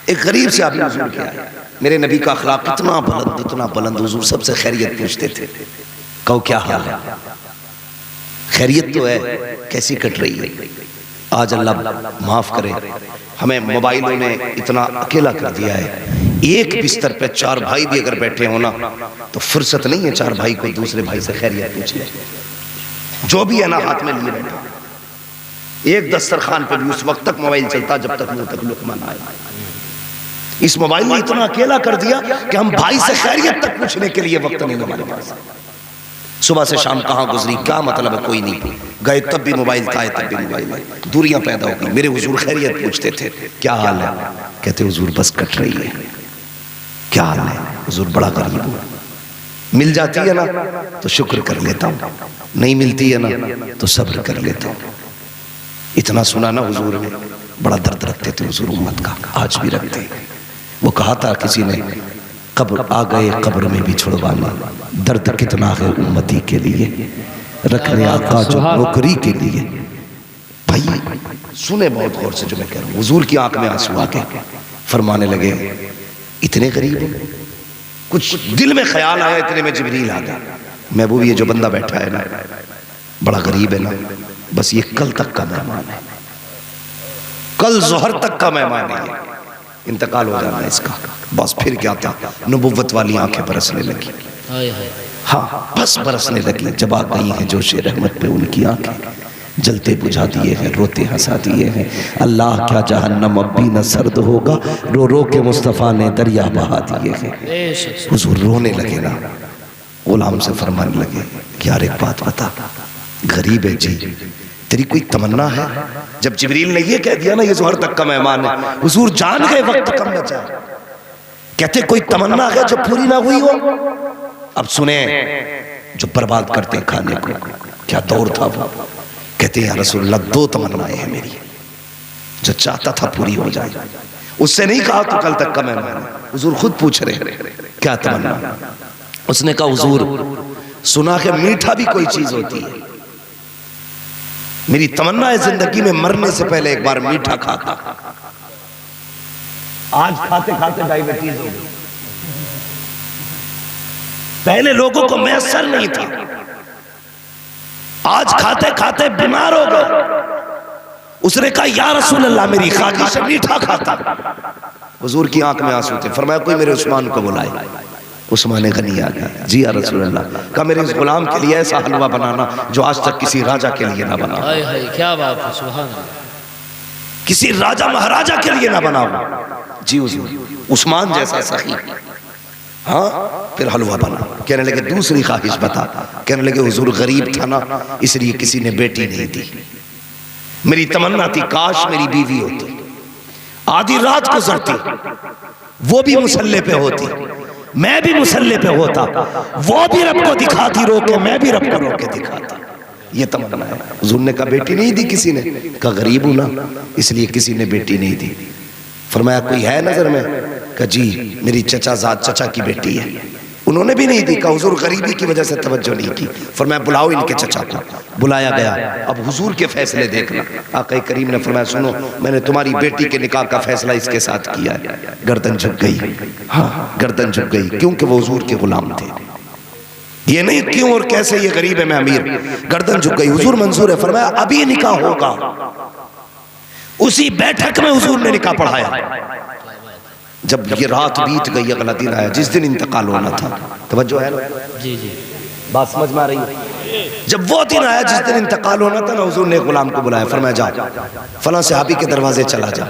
ایک غریب سے آبی حضور کیا ہے، میرے نبی کا اخلاق اتنا بلند، حضور سب سے خیریت پوچھتے تھے، کہو کیا حال ہے، خیریت تو ہے، کیسی کٹ رہی ہے؟ آج اللہ معاف کرے ہمیں موبائلوں نے اتنا اکیلا کر دیا ہے، ایک بستر پہ چار بھائی بھی اگر بیٹھے ہونا تو فرصت نہیں ہے چار بھائی کو دوسرے بھائی سے خیریت پوچھنے، جو بھی ہے نا ہاتھ میں لیے بیٹھا، ایک دسترخوان پہ بھی اس وقت تک موبائل چلتا جب تک منہ تک لقمہ نہ آئے۔ اس موبائل نے اتنا اکیلا کر دیا کہ ہم بھائی سے خیریت تک پوچھنے کے لیے وقت نہیں ہمارے پاس۔ صبح سے شام کہاں گزری، کیا مطلب ہے، کوئی نہیں گئے تب بھی موبائل تھا، تب بھی موبائل ہے، دوریاں پیدا ہو گئی۔ میرے حضور خیریت پوچھتے تھے، کیا حال ہے؟ کہتے حضور بس کٹ رہی ہے۔ کیا حال ہے؟ حضور بڑا غریب ہوں، مل جاتی ہے نا تو شکر کر لیتا ہوں، نہیں ملتی ہے نا تو صبر کر لیتے. اتنا سنا نا حضور نے, بڑا درد رکھتے تھے حضور امت کا, آج بھی رکھتے ہیں. وہ کہا تھا کسی نے, قبر آ گئے قبر میں بھی چھڑوانا, درد کتنا ہے امتی کے لیے, رکھنے آقا جو نوکری کے لیے. بھائی سنے بہت غور سے جو میں کہہ رہا ہوں. حضور کی آنکھ میں آنسو آ کے فرمانے لگے اتنے غریب ہیں. کچھ دل میں خیال آیا, اتنے میں جبریل آ گیا. محبوب یہ جو بندہ بیٹھا ہے نا بڑا غریب ہے نا, بس یہ کل تک کا مہمان ہے, کل ظہر تک کا مہمان ہے, انتقال ہو جانا ہے اس کا. بس پھر کیا تھا, نبوت والی آنکھیں برسنے لگی. ہاں بس برسنے لگی. جب آ گئی ہیں جوش رحمت پہ ان کی آنکھیں, جلتے بجھا دیے ہیں, روتے ہنسا دیے ہیں. اللہ کیا جہنم اب بھی نہ سرد ہوگا, رو رو کے مصطفیٰ نے دریا بہا دیے ہیں. حضور رونے لگے نا, غلام سے فرمانے لگے یار ایک بات بتا, غریب ہے جی, تیری کوئی تمنا ہے؟ جب جبریل نے یہ کہہ دیا نا یہ ظہر تک کا مہمان ہے, حضور جان گئے وقت کم بچا. کہتے کوئی تمنا ہے جو پوری نہ ہوئی ہو؟ اب سنیں جو برباد کرتے کھانے کو, کیا دور تھا وہ. کہتے ہیں یا رسول اللہ 2 تمنائیں ہیں میری, جو چاہتا تھا پوری ہو جائے. اس سے نہیں کہا تو کل تک کا مہمان ہے, حضور خود پوچھ رہے کیا تمنا. اس نے کہا حضور سنا کہ میٹھا بھی کوئی چیز ہوتی ہے, میری تمنا ہے زندگی میں مرنے سے پہلے ایک بار میٹھا کھاتا. آج کھاتے کھاتے ڈائیبٹیز ہو گئی, پہلے لوگوں کو میسر نہیں تھا, آج کھاتے کھاتے بیمار ہو گئے. اس نے کہا یا رسول اللہ میری خواہش ہے میٹھا کھاتا. حضور کی آنکھ میں آنسو تھے. فرمایا کوئی میرے عثمان کو بلائے. عثمان غنی آ گیا. جی یا رسول اللہ. کہا میرے اس غلام کے لیے ایسا حلوہ بنانا جو آج تک کسی راجہ کے لیے نہ بنا. کیا بات ہے, سبحان اللہ. کسی راجہ مہاراجہ کے لیے نہ بنا. جی حضور. عثمان جیسا سخی. ہاں پھر حلوہ بنا. کہنے لگے دوسری خواہش بتا. کہنے لگے حضور غریب تھا نا اس لیے کسی نے بیٹی نہیں دی. میری تمنا تھی کاش میری بیوی ہوتی, آدھی رات گزرتی, وہ بھی مسلح پہ ہوتی, میں بھی مسلح پہ ہوتا, وہ بھی رب کو دکھاتی رو کے, میں بھی رب کو رو کے دکھاتا. یہ تمنا ہے. حضور نے کہا بیٹی نہیں دی کسی نے. کہا غریب ہوں نا اس لیے کسی نے بیٹی نہیں دی. فرمایا کوئی ہے نظر میں؟ کہا جی میری چچا زاد چچا کی بیٹی ہے. انہوں نے بھی نہیں دی. کہا حضور غریبی کی وجہ سے توجہ نہیں کی. فرمایا بلاؤ ان کے چچا کو. بلایا گیا. اب حضور کے فیصلے دیکھنا. آقا کریم نے فرمایا سنو میں نے تمہاری بیٹی کے نکاح کا فیصلہ اس کے ساتھ کیا ہے. گردن جھک گئی. ہاں گردن جھک گئی کیونکہ وہ حضور کے غلام تھے. یہ نہیں کیوں اور کیسے یہ غریب ہے میں امیر. گردن جھک گئی. حضور منظور ہے. فرمایا ابھی نکاح ہوگا. اسی بیٹھک میں حضور نے نکاح پڑھایا. جب یہ رات بیت گئی اگلا دن آیا جس دن انتقال ہونا تھا. توجہ ہے نا جی جی بات سمجھ میں آ رہی ہے. جب وہ دن آیا جس دن انتقال ہونا تھا نا حضور نے غلام کو بلایا. فرمایا جا فلاں صحابی کے دروازے چلا جا.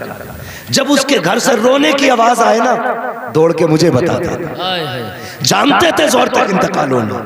جب اس کے گھر سے رونے کی آواز آئے نا دوڑ کے مجھے بتا دینا. جانتے تھے زور تک انتقال ہونا.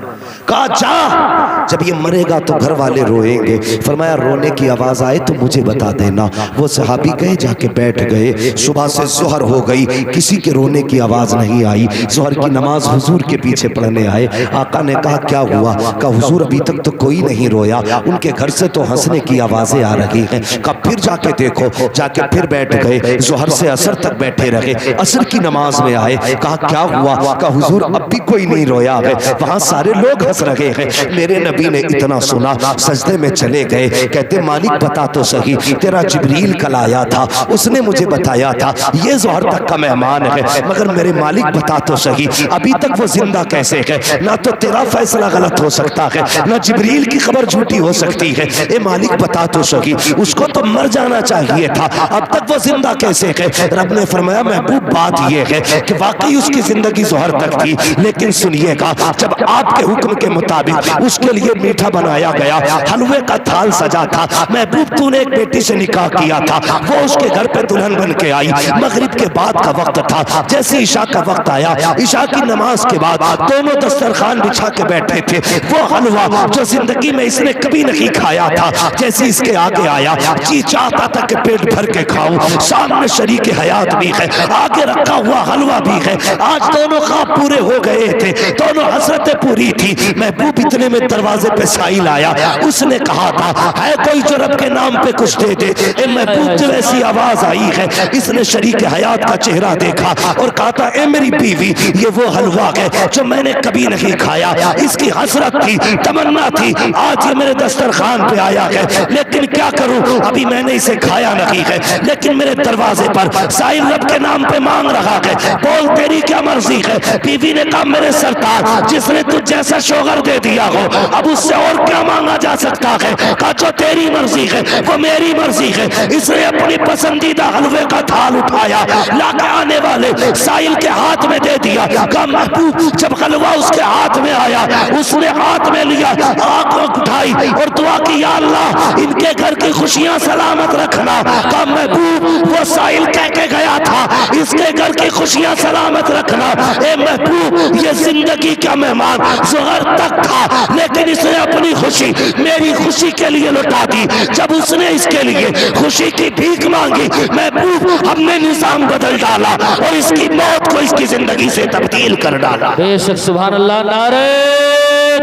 کہا جا جب یہ مرے گا تو گھر والے روئیں گے. فرمایا رونے کی آواز آئے تو مجھے بتا دینا. وہ صحابی گئے جا کے بیٹھ گئے. صبح سے ظہر ہو گئی کسی کے رونے کی آواز نہیں آئی. ظہر کی نماز حضور کے پیچھے پڑھنے آئے. آقا نے کہا کیا ہوا؟ کہا حضور ابھی تک تو کوئی نہیں رویا, ان کے گھر سے تو ہنسنے کی آوازیں آ رہی ہیں. کہا پھر جا کے دیکھو. جا کے پھر بیٹھ گئے. ظہر سے عصر تک بیٹھے رہے. عصر کی نماز میں آئے. کہا کیا ہوا؟ کہا حضور اب بھی کوئی نہیں رویا ہے. وہاں سارے لوگ ہنس رہے ہیں. میرے نبی نے اتنا سنا سجدے میں چلے گئے. کہتے مالک بتا تو صحیح تیرا جبریل کل آیا تھا, اس نے مجھے بتایا تھا یہ ظہر تک کا مہمان ہے, مگر میرے مالک بتا تو صحیح ابھی تک وہ زندہ کیسے ہے؟ نہ تو تیرا فیصلہ غلط ہو سکتا ہے نہ جبریل کی خبر جھوٹی ہو سکتی ہے. اے مالک بتا تو صحیح اس کو تو مر جانا چاہیے تھا, اب تک وہ زندہ کیسے ہے؟ رب نے فرمایا محبوب بات یہ ہے کہ واقعی اس کی زندگی ظہر تک تھی, لیکن سنیے گا جب آپ کے حکم کے مطابق اس کے لیے میٹھا بنایا گیا, حلوے کا تھال سجا تھا. محبوب تو نے ایک بیٹی سے نکاح کیا تھا, وہ اس کے گھر پہ دلہن بن کے آئی. مغرب کے بعد کا وقت تھا. جیسے عشاء کا وقت آیا, عشاء کی نماز کے بعد دونوں دسترخوان بچھا کے بیٹھے تھے. وہ حلوہ جو زندگی میں اس نے کبھی نہیں کھایا تھا جیسے اس کے آگے آیا, جی چاہتا تھا کہ پیٹ بھر کے کھاؤں. سامنے شریک حیات بھی ہے, آگے رکھا ہوا حلوہ بھی ہے. آج دونوں خواب پورے ہو گئے تھے، دونوں حسرتیں پوری تھی۔ محبوب اتنے میں دروازے پہ سائل آیا، اس نے کہا تھا ہے کوئی جو رب کے نام پہ کچھ دے دے۔ اے محبوب جب ایسی آواز آئی ہے، اس نے شریک حیات کا چہرہ دیکھا اور کہا تھا اے میری بیوی، یہ وہ حلوہ ہے جو میں نے کبھی نہیں کھایا، اس کی حسرت تھی، تمنا تھی، آج یہ میرے دسترخوان پہ آیا ہے، لیکن کیا کروں ابھی میں نے اسے کھایا نہیں ہے، لیکن میرے دروازے پر سائل رب کے نام پہ مانگ رہا ہے، بول تیری کیا مرضی ہے؟ بیوی نے کہا میرے سرکار، جس نے تجھ جیسا شوہر دے دیا ہو اب اس سے اور کیا مانگا جا سکتا ہے؟ کہا جو تیری مرضی ہے وہ میری مرضی ہے۔ اس نے اپنی پسندیدہ حلوے کا تھال اٹھایا، لا کے آنے والے سائل کے ہاتھ میں دے دیا۔ کہا محبوب جب حلوہ اس کے ہاتھ میں آیا، اس نے ہاتھ میں لیا، آنکھ اٹھائی اور دعا کی یا اللہ ان کے گھر کی خوشیاں سلامت رکھنا۔ کہا محبوب وہ سائل کہہ کے گیا تھا اس کے گھر کی خوشیاں سلامت رکھنا۔ اے محبوب یہ زندگی کا مہمان ظہر تک تھا، لیکن اس نے اپنی خوشی میری خوشی کے لیے لٹا دی۔ جب اس نے اس کے لیے خوشی کی بھیک مانگی، محبوب ہم نے نظام بدل ڈالا اور اس کی موت کو اس کی زندگی سے تبدیل کر ڈالا۔ بے شک سبحان اللہ، نعرہ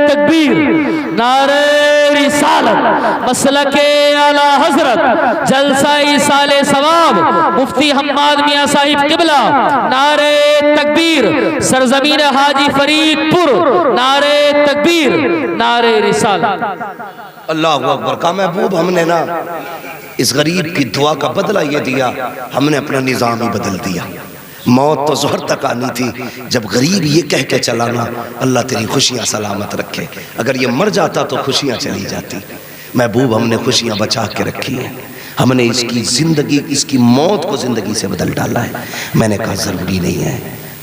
تکبیر، نعرہ رسالت، مسلک اعلیٰ حضرت جلسہ ایصال ثواب مفتی حماد میاں صاحب قبلہ، نعرہ تکبیر، سرزمین حاجی فرید پور، نعرہ تکبیر، نعرہ رسالت۔ اللہ اکبر۔ کہا محبوب ہم نے نا اس غریب کی دعا کا بدلہ یہ دیا، ہم نے اپنا نظام ہی بدل دیا۔ موت تو ظہر تک آنی تھی، جب غریب یہ کہہ کے چلانا اللہ تیری خوشیاں سلامت رکھے، اگر یہ مر جاتا تو خوشیاں چلی جاتی۔ محبوب ہم نے خوشیاں بچا کے رکھی ہیں، ہم نے اس کی زندگی، اس کی موت کو زندگی سے بدل ڈالا ہے۔ میں نے کہا ضروری نہیں ہے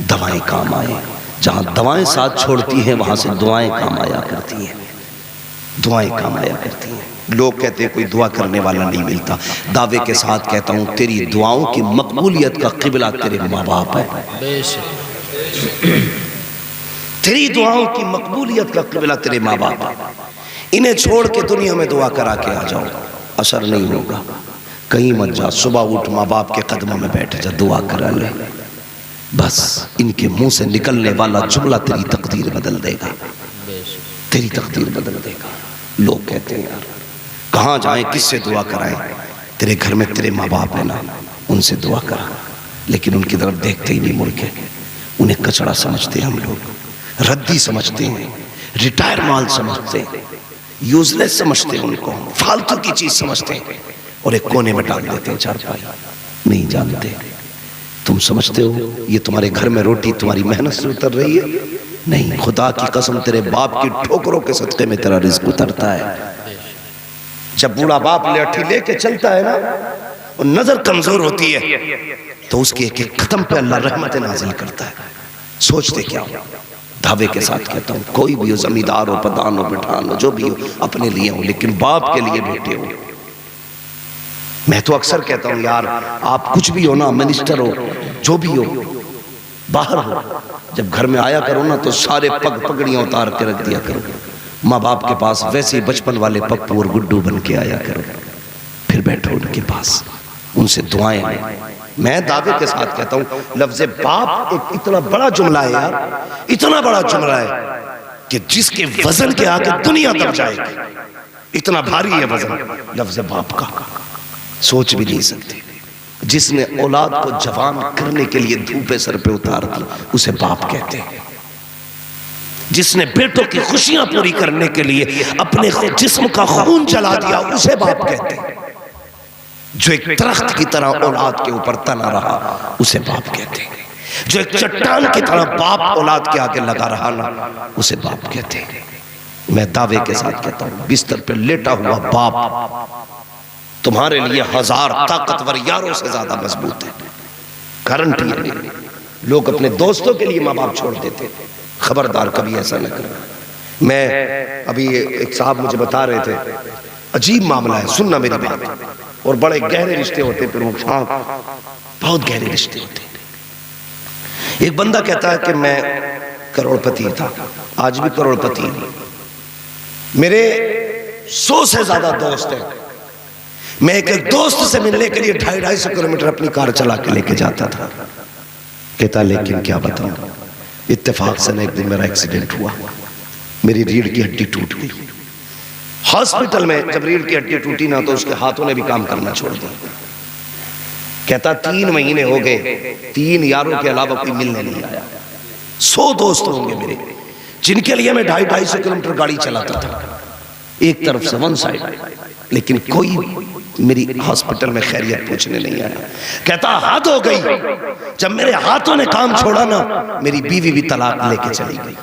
دوائیں کام آئے، جہاں دوائیں ساتھ چھوڑتی ہیں وہاں سے دعائیں کام آیا کرتی ہیں، دعائیں کام آیا کرتی ہیں۔ لوگ کہتے ہیں کوئی دعا کرنے والا نہیں ملتا، دعوے کے ساتھ کہتا ہوں تیری دعاؤں کی مقبولیت کا قبلہ تیرے ماں باپ ہے، تیری دعاؤں کی مقبولیت کا قبلہ تیرے ماں باپ ہے۔ انہیں چھوڑ کے دنیا میں دعا کرا کے آ جاؤ، اثر نہیں ہوگا۔ کہیں مت جا، صبح اٹھ ماں باپ کے قدموں میں بیٹھ جا، دعا کرا لے، بس ان کے منہ سے نکلنے والا جملہ تیری تقدیر بدل دے گا، تیری تقدیر بدل دے گا۔ لوگ کہتے ہیں یار کہاں جائیں، کس سے دعا کرائیں؟ تیرے گھر میں تیرے ماں باپ ہیں نا، ان سے دعا کرا، لیکن ان کی طرف دیکھتے ہی نہیں مڑ کے۔ انہیں کچڑا سمجھتے ہیں ہم لوگ، ردی سمجھتے ہیں، ریٹائر مال سمجھتے ہیں، یوزلیس سمجھتے ہیں، ان کو فالتو کی چیز سمجھتے ہیں اور ایک کونے میں ڈال دیتے ہیں چارپائی۔ نہیں جانتے، تم سمجھتے ہو یہ تمہارے گھر میں روٹی تمہاری محنت سے اتر رہی ہے؟ نہیں، خدا کی قسم تیرے باپ کی ٹھوکروں کے صدقے میں تیرا رزق اترتا ہے۔ جب بوڑھا باپ لاٹھی لے کے چلتا ہے نا اور نظر کمزور ہوتی ہے تو اس کے ایک ایک قدم پہ اللہ رحمت نازل کرتا ہے۔ سوچتے کیا ہو؟ دعوے کے ساتھ کہتا ہوں کوئی بھی ہو، زمیندار ہو، پردھان ہو، پٹھان ہو، جو بھی ہو، اپنے لیے ہو لیکن باپ کے لیے بیٹے ہو۔ میں تو اکثر کہتا ہوں یار آپ کچھ بھی ہو نا، منسٹر ہو، جو بھی ہو، باہر ہو، جب گھر میں آیا کرو نا تو سارے پگڑیاں اتار کے رکھ دیا کرو، ماں باپ کے پاس ویسے ہی بچپن والے پپو اور گڈو بن کے آیا کرو، پھر بیٹھو ان کے پاس، ان سے دعائیں لیں۔ میں دعوے کے ساتھ کہتا ہوں لفظ باپ ایک اتنا بڑا جملہ ہے یار، اتنا بڑا جملہ ہے کہ جس کے وزن کے آگے دنیا دب جائے گی، اتنا بھاری ہے وزن لفظ باپ کا، سوچ بھی نہیں سکتے۔ جس نے اولاد کو جوان کرنے کے لیے دھوپے سر پہ اتار دی اسے باپ کہتے ہیں۔ جس نے بیٹوں کی خوشیاں پوری کرنے کے لیے اپنے جسم کا خون چلا دیا اسے باپ کہتے ہیں۔ جو ایک درخت کی طرح اولاد کے اوپر تنا رہا اسے باپ کہتے ہیں۔ جو ایک چٹان کی طرح باپ اولاد کے آگے لگا رہا نا اسے باپ کہتے ہیں۔ میں دعوے کے ساتھ کہتا ہوں بستر پہ لیٹا ہوا باپ تمہارے لیے 1000 طاقتور یاروں سے زیادہ مضبوط ہے، گارنٹی ہے۔ لوگ اپنے دوستوں کے لیے ماں باپ چھوڑ دیتے، خبردار کبھی ایسا نہ کرنا۔ میں ابھی ایک صاحب مجھے بتا رہے تھے عجیب معاملہ ہے، سننا میری بات، اور بڑے گہرے رشتے ہوتے پھر بہت گہرے رشتے ہوتے۔ ایک بندہ کہتا ہے کہ میں کروڑ پتی تھا، آج بھی کروڑ پتی نہیں، میرے 100 سے زیادہ دوست ہیں، میں ایک دوست سے ملنے کے لیے 250 کلومیٹر اپنی کار چلا کے لے کے جاتا تھا۔ کہتا لیکن کیا بتاؤں اتفاق سے ایک دن میرا ایکسیڈنٹ ہوا، میری ریڑھ کی ہڈی ٹوٹ گئی۔ ہاسپٹل میں جب ریڑھ کی ہڈی ٹوٹی نا تو اس کے ہاتھوں نے بھی کام کرنا چھوڑ دیا۔ کہتا 3 مہینے ہو گئے، 3 یاروں کے علاوہ کوئی ملنے نہیں آیا۔ 100 دوست ہوں گے میرے جن کے لیے میں 250 کلومیٹر گاڑی چلاتا تھا، ایک طرف سے ون سائیڈ، لیکن کوئی میری ہاسپٹل میں خیریت پوچھنے نہیں آیا۔ کہتا حد ہو گئی، جب میرے ہاتھوں نے کام چھوڑا نا میری بیوی بھی طلاق لے کے چلی گئی۔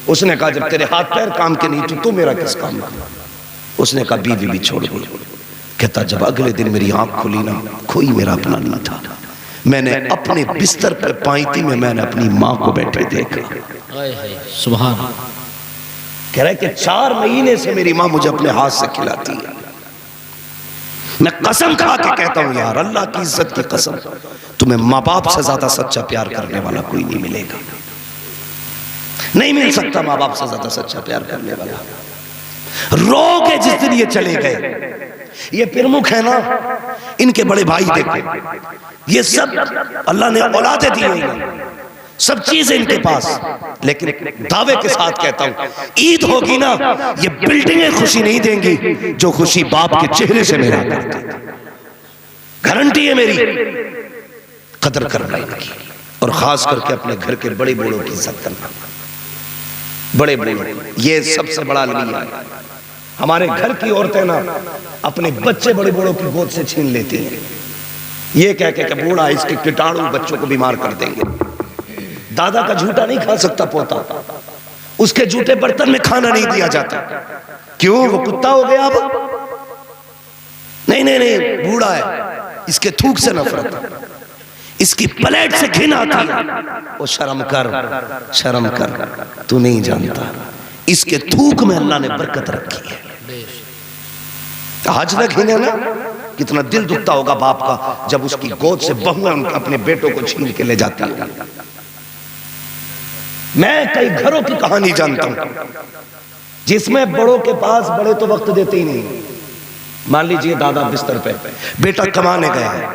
اس نے کہا جب تیرے ہاتھ پیر کام کے نہیں تو میرا کس کام کا؟ اس نے کہا بیوی بھی چھوڑ گئی۔ کہتا جب اگلے دن میری آنکھ کھلی نا کوئی میرا اپنا نہیں تھا، میں نے اپنے بستر پہ پائیتی میں نے اپنی ماں کو بیٹھے دیکھا۔ سبحان کہہ رہے کہ 4 مہینے سے میری ماں مجھے اپنے ہاتھ سے کھلاتی ہے۔ میں قسم کھا کے کہتا ہوں یار، اللہ کی عزت کی قسم، تمہیں ماں باپ سے زیادہ سچا پیار کرنے والا کوئی نہیں ملے گا، نہیں مل سکتا ماں باپ سے زیادہ سچا پیار کرنے والا۔ رو کے جس دن یہ چلے گئے، یہ پرمکھ ہے نا، ان کے بڑے بھائی دیکھو، یہ سب اللہ نے اولادیں دی ہوئی ہیں، سب چیزیں ان کے پاس، لیکن دعوے کے ساتھ کہتا ہوں عید ہوگی نا یہ بلڈنگیں خوشی نہیں دیں گی جو خوشی باپ کے چہرے سے میرا کرتے تھے۔ گارنٹی ہے میری، قدر کرنا ان کی، اور خاص کر کے اپنے گھر کے بڑے بوڑھوں کی عزت کرنا۔ بڑے بوڑھے یہ سب سے بڑا المیہ ہے۔ ہمارے گھر کی عورتیں نا اپنے بچے بڑے بوڑھوں کی گود سے چھین لیتی ہیں، یہ کہہ کہ بوڑھا اس کے کٹاڑو بچوں کو بیمار کر دیں گے۔ دادا کا جھوٹا نہیں کھا سکتا پوتا، اس کے جھوٹے برتن میں کھانا نہیں دیا جاتا، کیوں؟ وہ کتا ہو گیا اب؟ نہیں بوڑھا ہے، اس کے تھوک سے نفرت، اس کی پلیٹ سے گھن آتی ہے۔ وہ شرم کر، تو نہیں جانتا اس کے تھوک میں اللہ نے برکت رکھی ہے۔ آج نہ گھنے نا، کتنا دل دکھتا ہوگا باپ کا جب اس کی گود سے بہویں اپنے بیٹوں کو چھین کے لے جاتی ہیں۔ میں کئی گھروں کی کہانی جانتا ہوں جس میں بڑوں کے پاس بڑے تو وقت دیتے ہی نہیں۔ مان لیجئے دادا بستر پہ، بیٹا کمانے گیا ہے،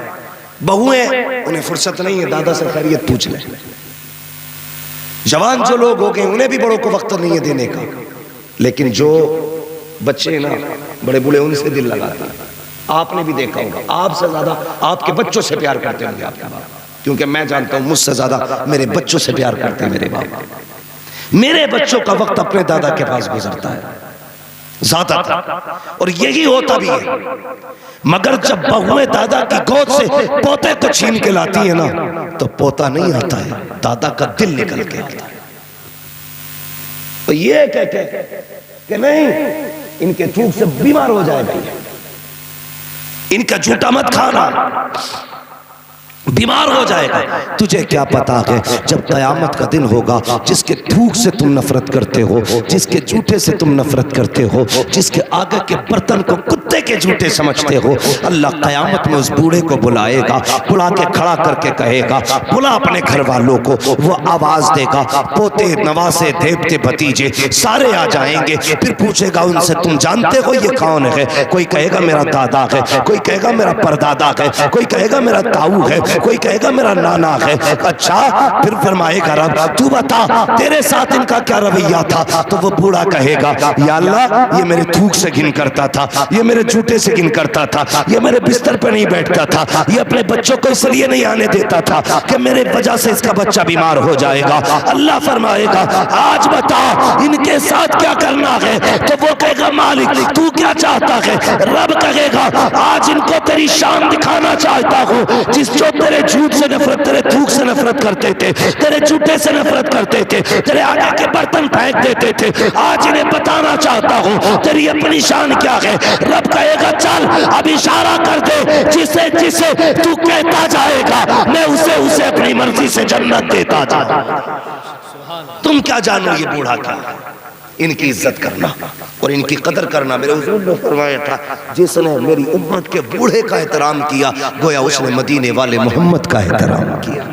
بہویں انہیں فرصت نہیں ہے دادا سے خیریت پوچھ لیں۔ جوان جو لوگ ہو گئے انہیں بھی بڑوں کو وقت نہیں ہے دینے کا، لیکن جو بچے نا بڑے بوڑھے ان سے دل لگاتے ہیں۔ آپ نے بھی دیکھا ہوگا، آپ سے زیادہ آپ کے بچوں سے پیار کرتے ہوں گے آپ کے باپ، کیونکہ میں جانتا ہوں مجھ سے زیادہ میرے بچوں سے پیار کرتے ہیں میرے باپ۔ میرے بچوں کا وقت اپنے دادا کے پاس گزرتا ہے زیادہ تھا، اور یہی ہوتا بھی ہے، مگر جب بہویں دادا کی گود سے پوتے کو چھین کے لاتی ہیں نا تو پوتا نہیں آتا ہے، دادا کا دل نکل کے آتا ہے۔ تو یہ کہ نہیں ان کے تھوک سے بیمار ہو جائے گا، ان کا جھوٹا مت کھانا، بیمار ہو جائے گا۔ تجھے کیا پتا ہے جب قیامت کا دن ہوگا جس کے تھوک سے تم نفرت کرتے ہو، جس کے جھوٹے سے تم نفرت کرتے ہو، جس کے آگے کے برتن کو کتے کے جھوٹے سمجھتے ہو، اللہ قیامت میں اس بوڑھے کو بلائے گا، بلا کے کھڑا کر کے کہے گا بلا اپنے گھر والوں کو، وہ آواز دے گا، پوتے نواسے دیوتے بھتیجے سارے آ جائیں گے، پھر پوچھے گا ان سے تم جانتے ہو یہ کون ہے؟ کوئی کہے گا میرا دادا ہے، کوئی کہے گا میرا پردادا ہے، کوئی کہے گا میرا تاؤ ہے، کوئی کہے گا میرا نانا ہے۔ اچھا پھر فرمائے گا رب تو بتا تیرے ساتھ ان کا کیا رویہ تھا؟ تو وہ بوڑھا کہے گا یا اللہ یہ میرے تھوک سے گھن کرتا تھا، یہ میرے جھوٹے سے گھن کرتا تھا، یہ میرے بستر پہ نہیں بیٹھتا تھا، یہ اپنے بچوں کو اس لیے نہیں آنے دیتا تھا کہ میرے وجہ سے اس کا بچہ بیمار ہو جائے گا۔ اللہ فرمائے گا آج بتا ان کے ساتھ کیا کرنا ہے؟ تو وہ کہے گا مالک تو کیا چاہتا ہے؟ رب کہے گا آج ان کو تیری شان دکھانا چاہتا ہوں، جس جو تیرے جھوٹ سے نفرت، تیرے تھوک سے نفرت کرتے تھے، تیرے جھوٹے سے نفرت کرتے تھے، تیرے آگے کے برتن پھینک دیتے تھے، آج انہیں بتانا چاہتا ہوں تیری اپنی شان کیا ہے۔ رب کہے گا چل اب اشارہ کر دے، جسے جسے تو کہتا جائے گا میں اسے اپنی مرضی سے جنت دیتا جائے گا۔ تم کیا جانو یہ بوڑھا کیا ہے؟ ان کی عزت کرنا اور ان کی قدر کرنا۔ میرے حضور نے فرمایا تھا جس نے میری امت کے بوڑھے کا احترام کیا گویا اس نے مدینے والے محمد کا احترام کیا۔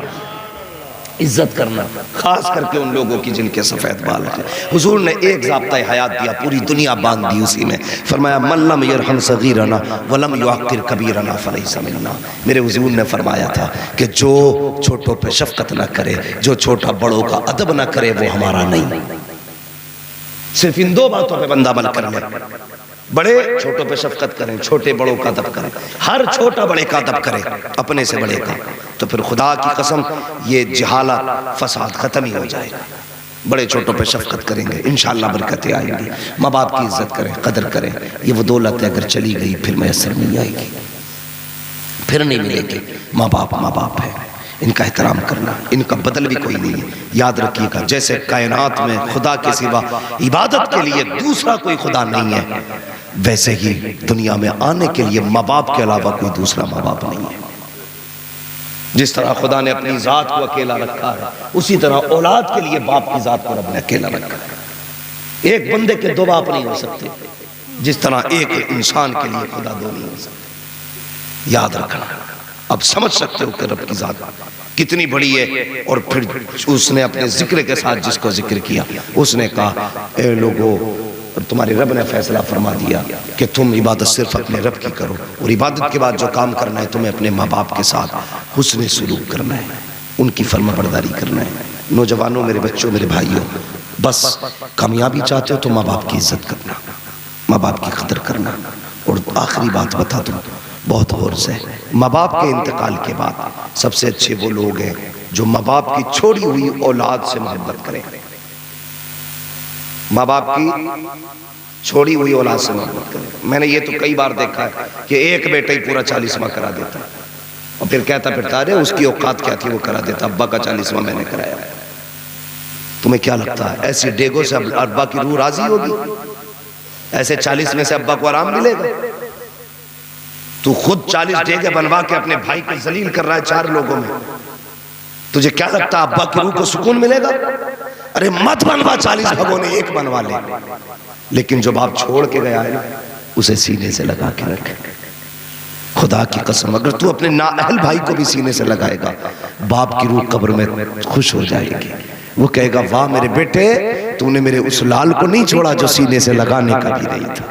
عزت کرنا، خاص کر کے ان لوگوں کی جن کے سفید بال ہیں۔ حضور نے ایک ضابطہ حیات دیا، پوری دنیا باندھ دی اسی میں، فرمایا من لم یرحم صغیرنا ولم یعقر کبیرنا فلیس منا۔ میرے حضور نے فرمایا تھا کہ جو چھوٹوں پہ شفقت نہ کرے، جو چھوٹا بڑوں کا ادب نہ کرے، وہ ہمارا نہیں۔ صرف ان دو باتوں پہ بندہ عمل کر لے، بڑے چھوٹوں پہ شفقت کریں، چھوٹے بڑوں کا ادب کریں، ہر چھوٹا بڑے کا ادب کرے اپنے سے بڑے کا، تو پھر خدا کی قسم یہ جہالت فساد ختم ہی ہو جائے گا۔ بڑے چھوٹوں پہ شفقت کریں گے، انشاءاللہ برکتیں آئیں گی۔ ماں باپ کی عزت کریں، قدر کریں، یہ وہ دولت ہے اگر چلی گئی پھر میسر نہیں آئے گی، پھر نہیں ملے گی۔ ماں باپ ہے، ان کا احترام کرنا، ان کا بدل بھی کوئی نہیں ہے۔ یاد رکھیے گا جیسے کائنات میں خدا کے سوا عبادت کے لیے دوسرا کوئی خدا نہیں ہے، ویسے ہی دنیا میں آنے کے لیے ماں باپ کے علاوہ کوئی دوسرا ماں باپ نہیں ہے۔ جس طرح خدا نے اپنی ذات کو اکیلا رکھا ہے، اسی طرح اولاد کے لیے باپ کی ذات کو رب نے اکیلا رکھا ہے۔ ایک بندے کے دو باپ نہیں ہو سکتے، جس طرح ایک انسان کے لیے خدا دو نہیں ہو سکتے۔ یاد رکھنا، اب سمجھ سکتے ہو کہ رب کی ذات کتنی بڑی ہے۔ اور پھر اس نے اپنے ذکر کے ساتھ جس کو ذکر کیا، اس نے کہا اے لوگو، تمہارے رب نے فیصلہ فرما دیا کہ تم عبادت صرف اپنے رب کی کرو، اور عبادت کے بعد جو کام کرنا ہے تمہیں اپنے ماں باپ کے ساتھ حسن سلوک کرنا ہے، ان کی فرما برداری کرنا ہے۔ نوجوانوں، میرے بچوں، میرے بھائیوں، بس کامیابی چاہتے ہو تو ماں باپ کی عزت کرنا، ماں باپ کی قدر کرنا۔ اور آخری بات بتا دوں، بہت غور سے، ماں باپ کے انتقال کے بعد سب سے اچھے وہ لوگ ہیں جو ماں باپ کی چھوڑی ہوئی اولاد سے محبت کریں۔ ماں باپ کی چھوڑی ہوئی اولاد سے محبت کریں۔ میں نے یہ تو کئی بار دیکھا ہے کہ ایک بیٹا ہی پورا 40واں کرا دیتا اور پھر کہتا پھرتا ارے اس کی اوقات کیا تھی وہ کرا دیتا، ابا کا 40واں میں نے کرایا۔ تمہیں کیا لگتا ہے ایسی ڈیگوں سے ابا کی روح راضی ہوگی؟ ایسے 40 میں سے ابا کو آرام ملے گا؟ تو خود 40 ڈیگے بنوا کے اپنے بھائی کو ذلیل کر رہا ہے 4 لوگوں میں، تجھے کیا لگتا ہے ابا کی روح کو سکون ملے گا؟ ارے مت بنوا 40 بھگونے، ایک بنوا لے۔ لیکن جو باپ چھوڑ کے گیا ہے نا، اسے سینے سے لگا کے رکھے۔ خدا کی قسم اگر تو اپنے نااہل بھائی کو بھی سینے سے لگائے گا، باپ کی روح قبر میں خوش ہو جائے گی۔ وہ کہے گا واہ میرے بیٹے، تو نے میرے اس لال کو نہیں چھوڑا جو سینے سے لگانے کا بھی نہیں تھا۔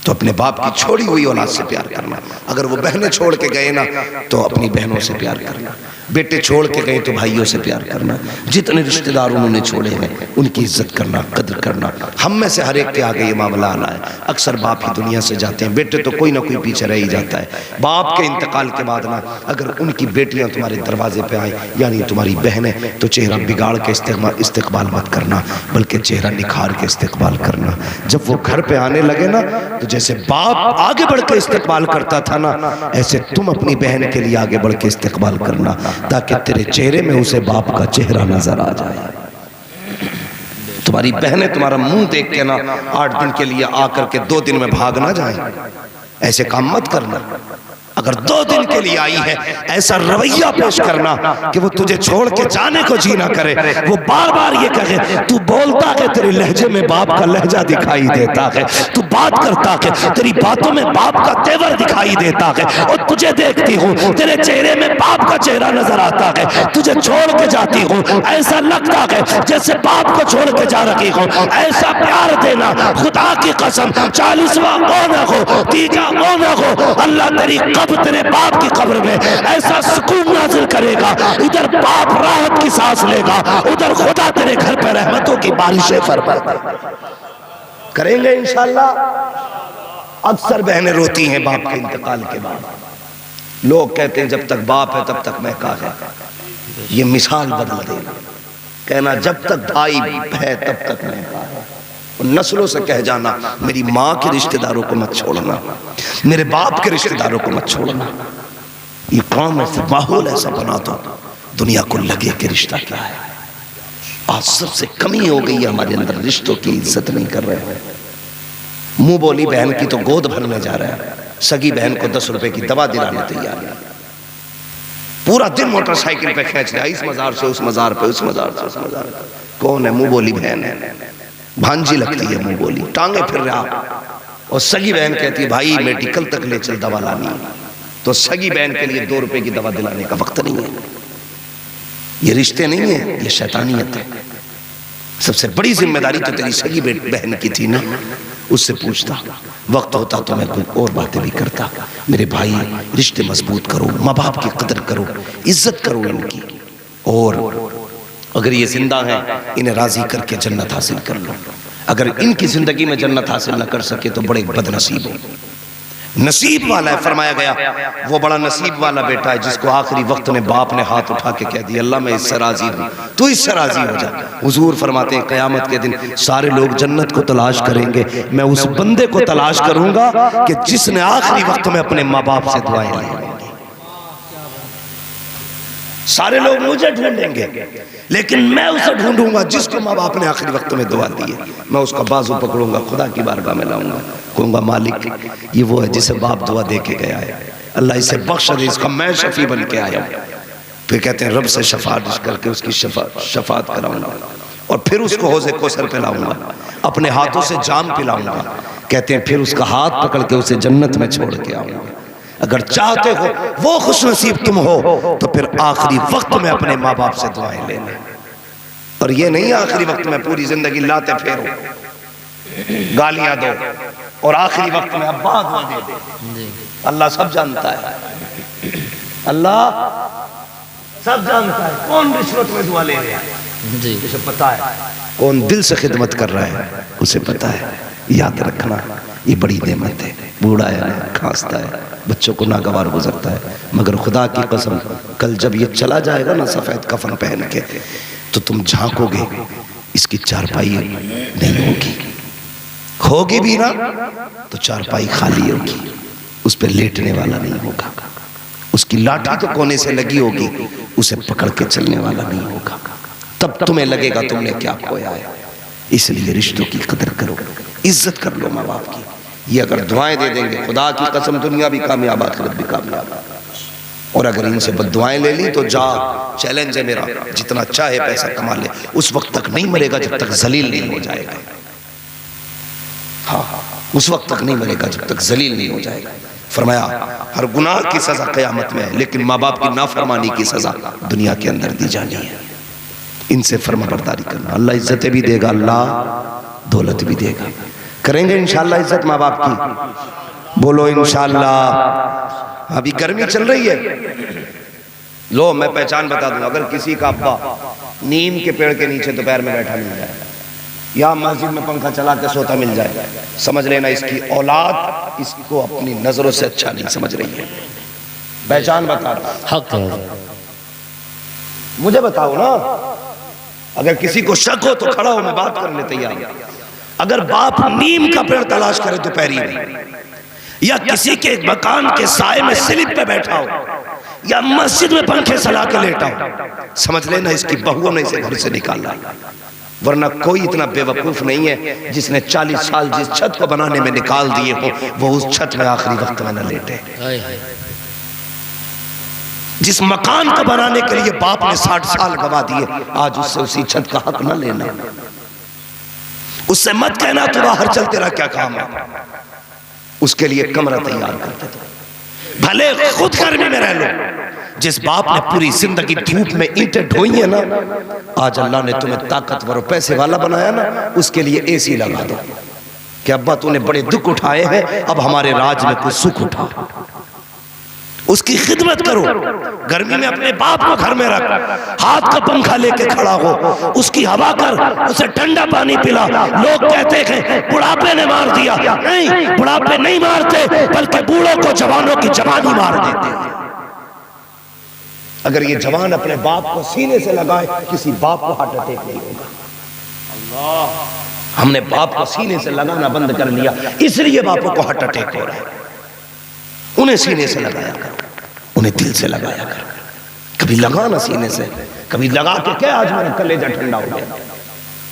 تو اپنے باپ کی چھوڑی ہوئی اولاد سے پیار کرنا۔ اگر وہ بہنیں چھوڑ کے گئے نا تو اپنی بہنوں سے پیار کرنا، بیٹے چھوڑ کے گئے تو بھائیوں سے پیار کرنا، جتنے رشتہ دار انہوں نے چھوڑے ہیں ان کی عزت کرنا، قدر کرنا۔ ہم میں سے ہر ایک کے آگے یہ معاملہ آنا ہے، اکثر باپ ہی دنیا سے جاتے ہیں، بیٹے تو کوئی نہ کوئی پیچھے رہ ہی جاتا ہے۔ باپ کے انتقال کے بعد نا اگر ان کی بیٹیاں تمہارے دروازے پہ آئیں یعنی تمہاری بہنیں، تو چہرہ بگاڑ کے استقبال مت کرنا، بلکہ چہرہ نکھار کے استقبال کرنا۔ جب وہ گھر پہ آنے لگے نا تو جیسے باپ آگے بڑھ کے استقبال کرتا تھا نا، ایسے تم اپنی بہن کے لیے آگے بڑھ کے استقبال کرنا، تاکہ تیرے چہرے میں اسے باپ کا چہرہ نظر آ جائے۔ تمہاری بہنیں تمہارا منہ دیکھ کے نا 8 دن کے لیے آ کر کے 2 دن میں بھاگ نہ جائیں، ایسے کام مت کرنا۔ اگر 2 دن کے لیے آئی ہے ایسا رویہ پیش کرنا کہ وہ تجھے چھوڑ کے جانے کو جی نہ کرے، وہ بار بار یہ کہے تو بولتا کہ تیرے لہجے میں باپ کا لہجہ دکھائی دیتا ہے، تو بات کرتا کہ تیری باتوں میں باپ کا تیور دکھائی دیتا ہے، اور تجھے دیکھتی ہوں تیرے چہرے میں باپ کا چہرہ نظر آتا ہے، تجھے چھوڑ کے جاتی ہوں ایسا لگتا ہے جیسے باپ کو چھوڑ کے جا رہی ہوں۔ ایسا پیار دینا خدا کی قسم 40واں او نہ ہو، 30واں او نہ ہو، اللہ تیری قبر تیرے باپ کی قبر میں ایسا سکون نازل کرے گا، ادھر باپ راحت کی سانس لے گا، ادھر خدا تیرے گھر پہ رحمتوں کی بارشیں فرما دے گا۔ کریں گے انشاءاللہ۔ اکثر بہنیں روتی ہیں باپ کے انتقال کے بعد، لوگ کہتے ہیں جب تک باپ ہے تب تک میں کہا ہے، یہ مثال بدل دینا، کہنا جب تک بھائی ہے تب تک میں کہا ہے، نسلوں سے کہہ جانا میری ماں کے رشتہ داروں کو مت چھوڑنا، میرے باپ کے رشتہ داروں کو مت چھوڑنا۔ یہ قوم ایسا ماحول ایسا بنا دو دنیا کو لگے کہ رشتہ کیا ہے۔ آج سب سے کمی ہو گئی ہے ہمارے اندر، رشتوں کی عزت نہیں کر رہے ہیں۔ منہ بولی بہن کی تو گود بھرنے جا رہا ہے، سگی بہن کو 10 روپے کی دوا دلانے تیار ہے، پورا دن موٹر سائیکل پہ کھینچ رہا ہے، اس مزار سے اس مزار پہ، اس مزار سے اس مزار پہ۔ کون ہے؟ منہ بولی بہن ہے، بھانجی لگتی ہے منہ بولی، ٹانگیں پھر رہا، اور سگی بہن کہتی ہے بھائی میڈیکل تک لے چل دوا لانی، تو سگی بہن کے لیے 2 روپے کی دوا دلانے کا وقت نہیں ہے۔ یہ رشتے نہیں ہیں، یہ شیطانیت ہے۔ سب سے بڑی ذمہ داری تو تیری سگی بہن کی تھی نا، اس سے پوچھتا، وقت ہوتا تو میں کوئی اور باتیں بھی کرتا۔ میرے بھائی رشتے مضبوط کرو، ماں باپ کی قدر کرو، عزت کرو ان کی، اور اگر یہ زندہ ہیں انہیں راضی کر کے جنت حاصل کر لو۔ اگر ان کی زندگی میں جنت حاصل نہ کر سکے تو بڑے بد نصیب ہو۔ نصیب والا ہے، فرمایا گیا وہ بڑا نصیب والا بیٹا ہے جس کو آخری وقت میں باپ نے ہاتھ اٹھا کے کہہ دیا اللہ میں اس سے راضی ہوں، تو اس سے راضی ہو جا۔ حضور فرماتے ہیں قیامت کے دن سارے لوگ جنت کو تلاش کریں گے، میں اس بندے کو تلاش کروں گا کہ جس نے آخری وقت میں اپنے ماں باپ سے دعائیں لی۔ سارے لوگ مجھے ڈھونڈیں گے لیکن میں اسے ڈھونڈوں گا جس کو ماں باپ نے آخری وقت میں دعا دی ہے۔ میں اس کا بازو پکڑوں گا، خدا کی بارگاہ میں لاؤں گا، کہوں گا مالک یہ وہ ہے جسے باپ دعا دے کے گیا ہے، اللہ اسے بخش دے، اس کا میں شفیع بن کے آیا ہوں۔ پھر کہتے ہیں رب سے شفاعت کر کے اس کی شفاعت کراؤں گا، اور پھر اس کو حوض کوثر پلاؤں گا، اپنے ہاتھوں سے جام پلاؤں گا۔ کہتے ہیں پھر اس کا ہاتھ پکڑ کے اسے جنت میں چھوڑ کے آؤں گا۔ اگر چاہتے ہو وہ خوش نصیب تم ہو تو پھر آخری وقت میں اپنے ماں باپ سے دعائیں لینا، اور یہ نہیں آخری وقت میں پوری زندگی لاتے پھیرو، گالیاں دو، اور آخری وقت میں ابا دعا دے دے۔ اللہ سب جانتا ہے، اللہ سب جانتا ہے کون رشوت میں دعا لے رہا ہے، اسے پتا ہے کون دل سے خدمت کر رہا ہے، اسے پتا ہے۔ یاد رکھنا یہ بڑی نعمت ہے، بوڑھا ہے کھانستا ہے، بچوں کو ناگوار گزرتا ہے، مگر خدا کی قسم کل جب یہ چلا جائے گا نا سفید کفن پہن کے تو تم جھانکو گے اس کی چارپائی نہیں ہوگی، ہوگی بھی نا تو چارپائی خالی ہوگی، اس پہ لیٹنے والا نہیں ہوگا، اس کی لاٹھی تو کونے سے لگی ہوگی، اسے پکڑ کے چلنے والا نہیں ہوگا، تب تمہیں لگے گا تم نے کیا کھویا ہے۔ اس لیے رشتوں کی قدر کرو، عزت کر لو ماں باپ کی۔ یہ اگر دعائیں دے دیں گے خدا کی قسم دنیا بھی کامیاب آخرت بھی کامیاب، اور اگر ان سے بد دعائیں لے لی تو جا، چیلنج ہے میرا، جتنا چاہے پیسہ کما لے، اس وقت تک نہیں مرے گا جب تک ذلیل نہیں ہو جائے گا۔ ہاں اس وقت تک نہیں مرے گا جب تک ذلیل نہیں ہو جائے گا۔ فرمایا ہر گناہ کی سزا قیامت میں ہے، لیکن ماں باپ کی نافرمانی کی سزا دنیا کے اندر دی جانی ہے۔ ان سے فرما برداری کرنا، اللہ عزتیں بھی دے گا، اللہ دولت بھی دے گا۔ کریں گے انشاءاللہ عزت ماں باپ کی؟ بولو انشاءاللہ۔ ابھی گرمی چل رہی ہے، لو میں پہچان بتا دوں، اگر کسی کا ابا نیم کے پیڑ کے نیچے دوپہر میں بیٹھا مل جائے یا مسجد میں پنکھا چلا کے سوتا مل جائے، سمجھ لینا اس کی اولاد اس کو اپنی نظروں سے اچھا نہیں سمجھ رہی ہے۔ پہچان بتا دوں، حق ہے، مجھے بتاؤ نا، اگر کسی کو شک ہو تو کھڑا ہو، میں بات کرنے تیار ہوں۔ اگر باپ نیم کا پیڑ تلاش کرے دوپہری میں، یا کسی کے ایک مکان کے سائے میں سلپ پہ بیٹھا ہو، یا مسجد میں پنکھے سلا کے لیٹا ہو، سمجھ لینا اس کی بہووں نے اسے گھر سے نکالا، ورنہ کوئی اتنا بے وقوف نہیں ہے جس نے 40 سال جس چھت کو بنانے میں نکال دیے ہو وہ اس چھت میں آخری وقت میں نہ لیٹے۔ جس مکان کو بنانے کے لیے باپ نے 60 سال گوا دیے، آج اس سے اسی چھت کا حق نہ لینا۔ اس سے مت کہنا تو باہر چل تیرا کیا کام ہے، اس کے لیے کمرہ تیار کرتے تھے، بھلے خود گرمی میں رہ لو۔ جس باپ نے پوری زندگی دھوپ میں اینٹیں ڈھوئی ہیں نا، آج اللہ نے تمہیں طاقتور و پیسے والا بنایا نا، اس کے لیے اے سی لگا دو کہ ابا تو نے بڑے دکھ اٹھائے ہیں، اب ہمارے راج میں کوئی سکھ اٹھا۔ اس کی خدمت کرو، گرمی میں اپنے باپ کو گھر میں رکھ، ہاتھ کا پنکھا لے کے کھڑا ہو، اس کی ہوا کر، اسے ٹھنڈا پانی پلا۔ لوگ کہتے ہیں بڑھاپے نے مار دیا، نہیں، بڑھاپے نہیں مارتے بلکہ بوڑھوں کو جوانوں کی جوانی مار دیتے ہیں۔ اگر یہ جوان اپنے باپ کو سینے سے لگائے کسی باپ کو ہارٹ اٹیک نہیں ہوگا۔ ہم نے باپ کو سینے سے لگانا بند کر لیا، اس لیے باپوں کو ہارٹ اٹیک ہو رہا ہے۔ انہیں سینے سے لگایا کرو، انہیں دل سے لگایا کرو۔ کبھی لگانا سینے سے، کبھی لگا کے کہ آج میرا کلیجہ ٹھنڈا ہو گیا،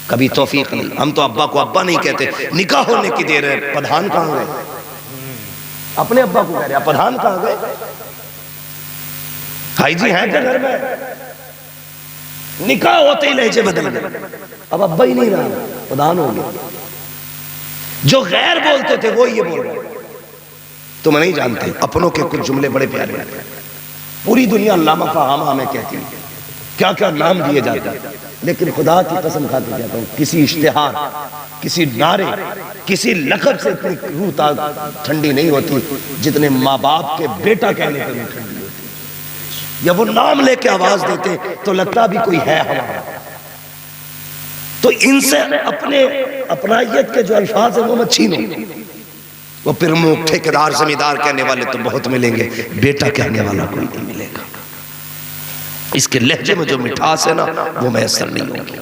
کبھی توفیق نہیں۔ ہم تو ابا کو ابا نہیں کہتے، نکاح ہونے کی دیر ہے، پدھان کہاں گئے؟ اپنے ابا کو کہہ رہے ہیں پدھان کہاں گئے؟ بھائی جی ہیں کیا گھر میں؟ نکاح ہوتے ہی لہجے بدل گئے، اب ابا ہی نہیں رہا، پدھان ہو گیا۔ جو غیر بولتے تھے وہ یہ بول رہے، تم نہیں جانتے۔ اپنوں کے کچھ جملے بڑے پیارے ہیں، پوری دنیا علامہ فہامہ ہمیں کہتی ہے کیا کیا نام دیے جاتے ہیں، لیکن خدا کی قسم کھا کے کہتا ہوں کسی اشتہار، کسی نعرے، کسی لقب سے اتنی روح ٹھنڈی نہیں ہوتی جتنے ماں باپ کے بیٹا کہنے پر روح ٹھنڈی ہوتی ہے۔ یا وہ نام لے کے آواز دیتے تو لگتا بھی کوئی ہے ہمارا۔ تو ان سے اپنائیت کے جو الفاظ ہیں وہ مت چھینو۔ وہ پرمکھ، ٹھیکیدار، زمیندار کہنے والے تو بہت ملیں گے، بیٹا کہنے والا کوئی نہیں ملے گا۔ اس کے لہجے میں جو مٹھاس ہے نا وہ میسر نہیں ہوگی،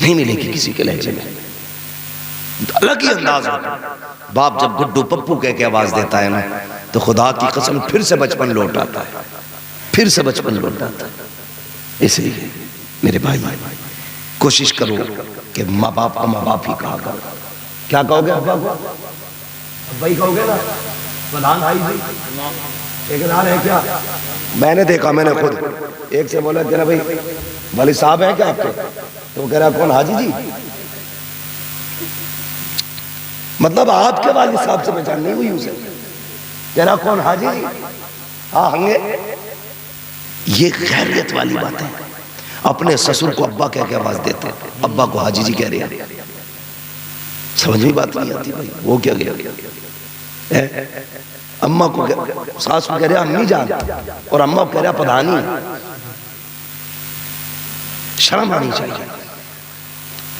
نہیں ملے گی کسی کے لہجے میں، الگ ہی انداز ہوگا۔ باپ جب گڈو پپو کہہ کے آواز دیتا ہے نا تو خدا کی قسم پھر سے بچپن لوٹ آتا ہے، پھر سے بچپن لوٹ آتا ہے۔ اس لیے میرے بھائی کوشش کرو کہ ماں باپ کا ماں باپ ہی کہا کرو۔ کیا کہو گے ابا کو؟ ابا ہی کہو گے نا؟ پردھان بھائی جی ٹھیکیدار ہے کیا؟ میں نے دیکھا، میں نے خود ایک سے بولا کہ بھائی والد صاحب ہیں کیا آپ کے؟ تو کہہ رہا کون؟ حاجی جی۔ مطلب آپ کے والد صاحب سے پہچان نہیں ہوئی اسے، کہہ رہا کون؟ حاجی جی۔ ہاں ہنگے، یہ خیریت والی بات ہے۔ اپنے سسر کو ابا کہہ کے آواز دیتے ہیں، ابا کو حاجی جی کہہ رہے ہیں، سمجھ میں بات نہیں آتی بھائی وہ کیا گیا۔ اماں کو ساس کو کہہ رہے امی جان، اور اماں کو کہہ رہے پدھانی۔ شرم آنی چاہیے۔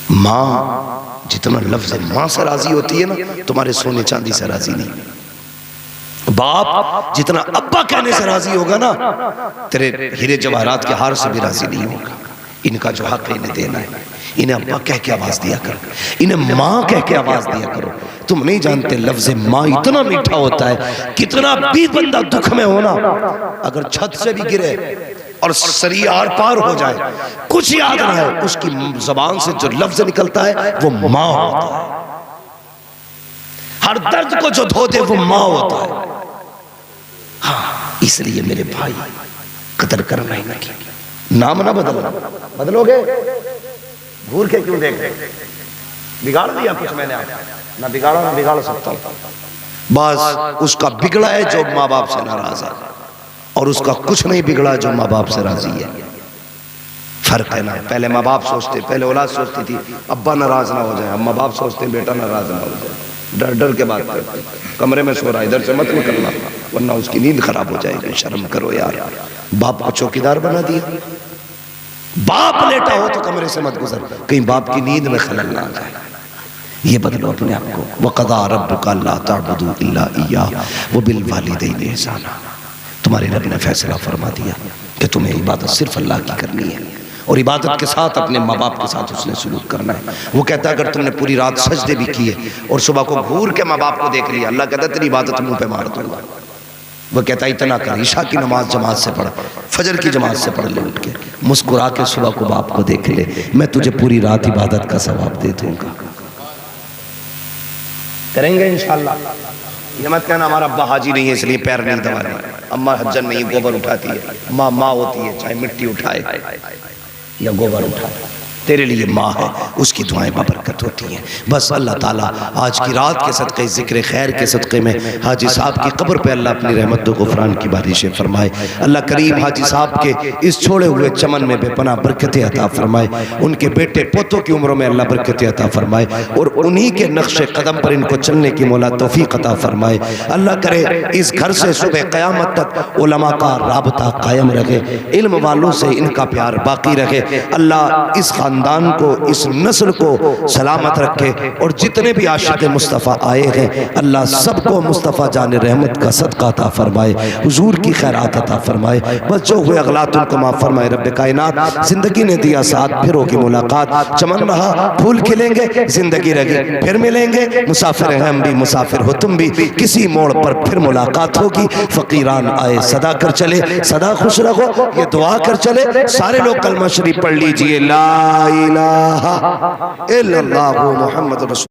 ماں جتنا لفظ ماں سے راضی ہوتی ہے نا تمہارے سونے چاندی سے راضی نہیں۔ باپ جتنا ابا کہنے سے راضی ہوگا نا تیرے ہیرے جواہرات کے ہار سے بھی راضی نہیں ہوگا۔ ان کا جو حق انہیں دینا ہے، انہیں ابا کہہ کے آواز دیا کرو، انہیں ماں کہہ کے آواز دیا کرو۔ تم نہیں جانتے لفظ ماں اتنا میٹھا ہوتا ہے، کتنا بھی بندہ دکھ میں ہونا اگر چھت سے بھی گرے اور سری آر پار ہو جائے کچھ یاد نہ ہے، اس کی زبان سے جو لفظ نکلتا ہے وہ ماں ہوتا ہے۔ ہر درد کو جو دھو دے وہ ماں ہوتا ہے۔ ہاں اس لیے میرے بھائی قدر کرنا ہی نہ کی، نام نہ بدلنا۔ بدلو گے گھور کے کیوں دیکھ رہے؟ بگاڑ دیا کچھ میں نے آپ، نہ بگاڑا نہ بگاڑ سکتا ہوں۔ بس اس کا بگڑا ہے جو ماں باپ سے ناراض ہے، اور اس کا کچھ نہیں بگڑا جو ماں باپ سے راضی ہے۔ فرق ہے نا، پہلے ماں باپ سوچتے، پہلے اولاد سوچتی تھی ابا ناراض نہ ہو جائے، اب ماں باپ سوچتے ہیں بیٹا ناراض نہ ہو جائے، ڈر ڈر کے بات کرتے، کمرے میں سو رہا ادھر سے مت نکلنا ورنہ اس کی نیند خراب ہو جائے گی۔ شرم کرو یار، باپ کو چوکیدار بنا دیا۔ باپ لیٹا ہو تو کمرے سے مت گزر، کہیں باپ کی نیند میں خلل نہ آ جائے۔ یہ بدلو اپنے آپ کو۔ وَقَضَىٰ رَبُّكَ أَلَّا تَعْبُدُوا إِلَّا إِيَّاهُ وَبِالْوَالِدَيْنِ إِحْسَانًا۔ تمہارے رب نے فیصلہ فرما دیا کہ تمہیں عبادت صرف اللہ کی کرنی ہے، اور عبادت کے ساتھ اپنے ماں باپ کے ساتھ اس نے سلوک کرنا ہے۔ وہ کہتا ہے اگر تم نے پوری رات سجدے بھی کیے اور صبح کو گھور کے ماں باپ کو دیکھ لیا، اللہ کہتا ہے تیری عبادت منہ پہ مار دوں گا۔ وہ کہتا ہے اتنا کر، عشاء کی نماز جماعت سے پڑھ، فجر کی جماعت سے پڑھ لے، اٹھ کے مسکرا کے صبح کو باپ کو دیکھ لے، میں تجھے پوری رات عبادت کا ثواب دے دوں گا۔ کریں گے انشاءاللہ۔ یہ مت کہنا ہمارا ابا حاجی نہیں ہے اس لیے پیر نہیں دبا رہے، اماں حجن نہیں گوبر اٹھاتی ہے، ماں ہوتی ہے چاہے مٹی اٹھائے یا گوبر اٹھائے، تیرے لیے ماں ہے، اس کی دعائیں بابرکت ہوتی ہیں۔ بس اللہ تعالیٰ آج کی رات کے صدقے ذکر خیر کے صدقے میں حاجی صاحب کی قبر پہ اللہ اپنی رحمت و غفران کی بارشیں فرمائے۔ اللہ کریم حاجی صاحب کے اس چھوڑے ہوئے چمن میں بے پناہ برکتیں عطا فرمائے، ان کے بیٹے پوتوں کی عمروں میں اللہ برکتیں عطا فرمائے، اور انہی کے نقش قدم پر ان کو چلنے کی مولا توفیق عطا فرمائے۔ اللہ کرے اس گھر سے صبح قیامت تک علماء کا رابطہ قائم رکھے، علم والوں سے ان کا پیار باقی رکھے۔ اللہ اس خاندان کو، اس نسل کو سلامت رکھے، اور جتنے بھی عاشق مصطفیٰ آئے ہیں اللہ سب کو مصطفیٰ جان رحمت کا صدقہ عطا فرمائے، حضور کی خیرات عطا فرمائے، بس جو ہوئے اغلاط ان کو معاف فرمائے۔ رب کائنات زندگی نے دیا ساتھ، پھر ہوگی ملاقات، چمن رہا پھول کھلیں گے، زندگی رہی پھر ملیں گے، مسافر ہیں ہم بھی مسافر ہو تم بھی، کسی موڑ پر پھر ملاقات ہوگی۔ فقیران آئے صدا کر چلے، صدا خوش رہو، یہ دعا کر چلے۔ سارے لوگ کلمہ شریف پڑھ لیجئے، لا الہ الا اللہ محمد رسول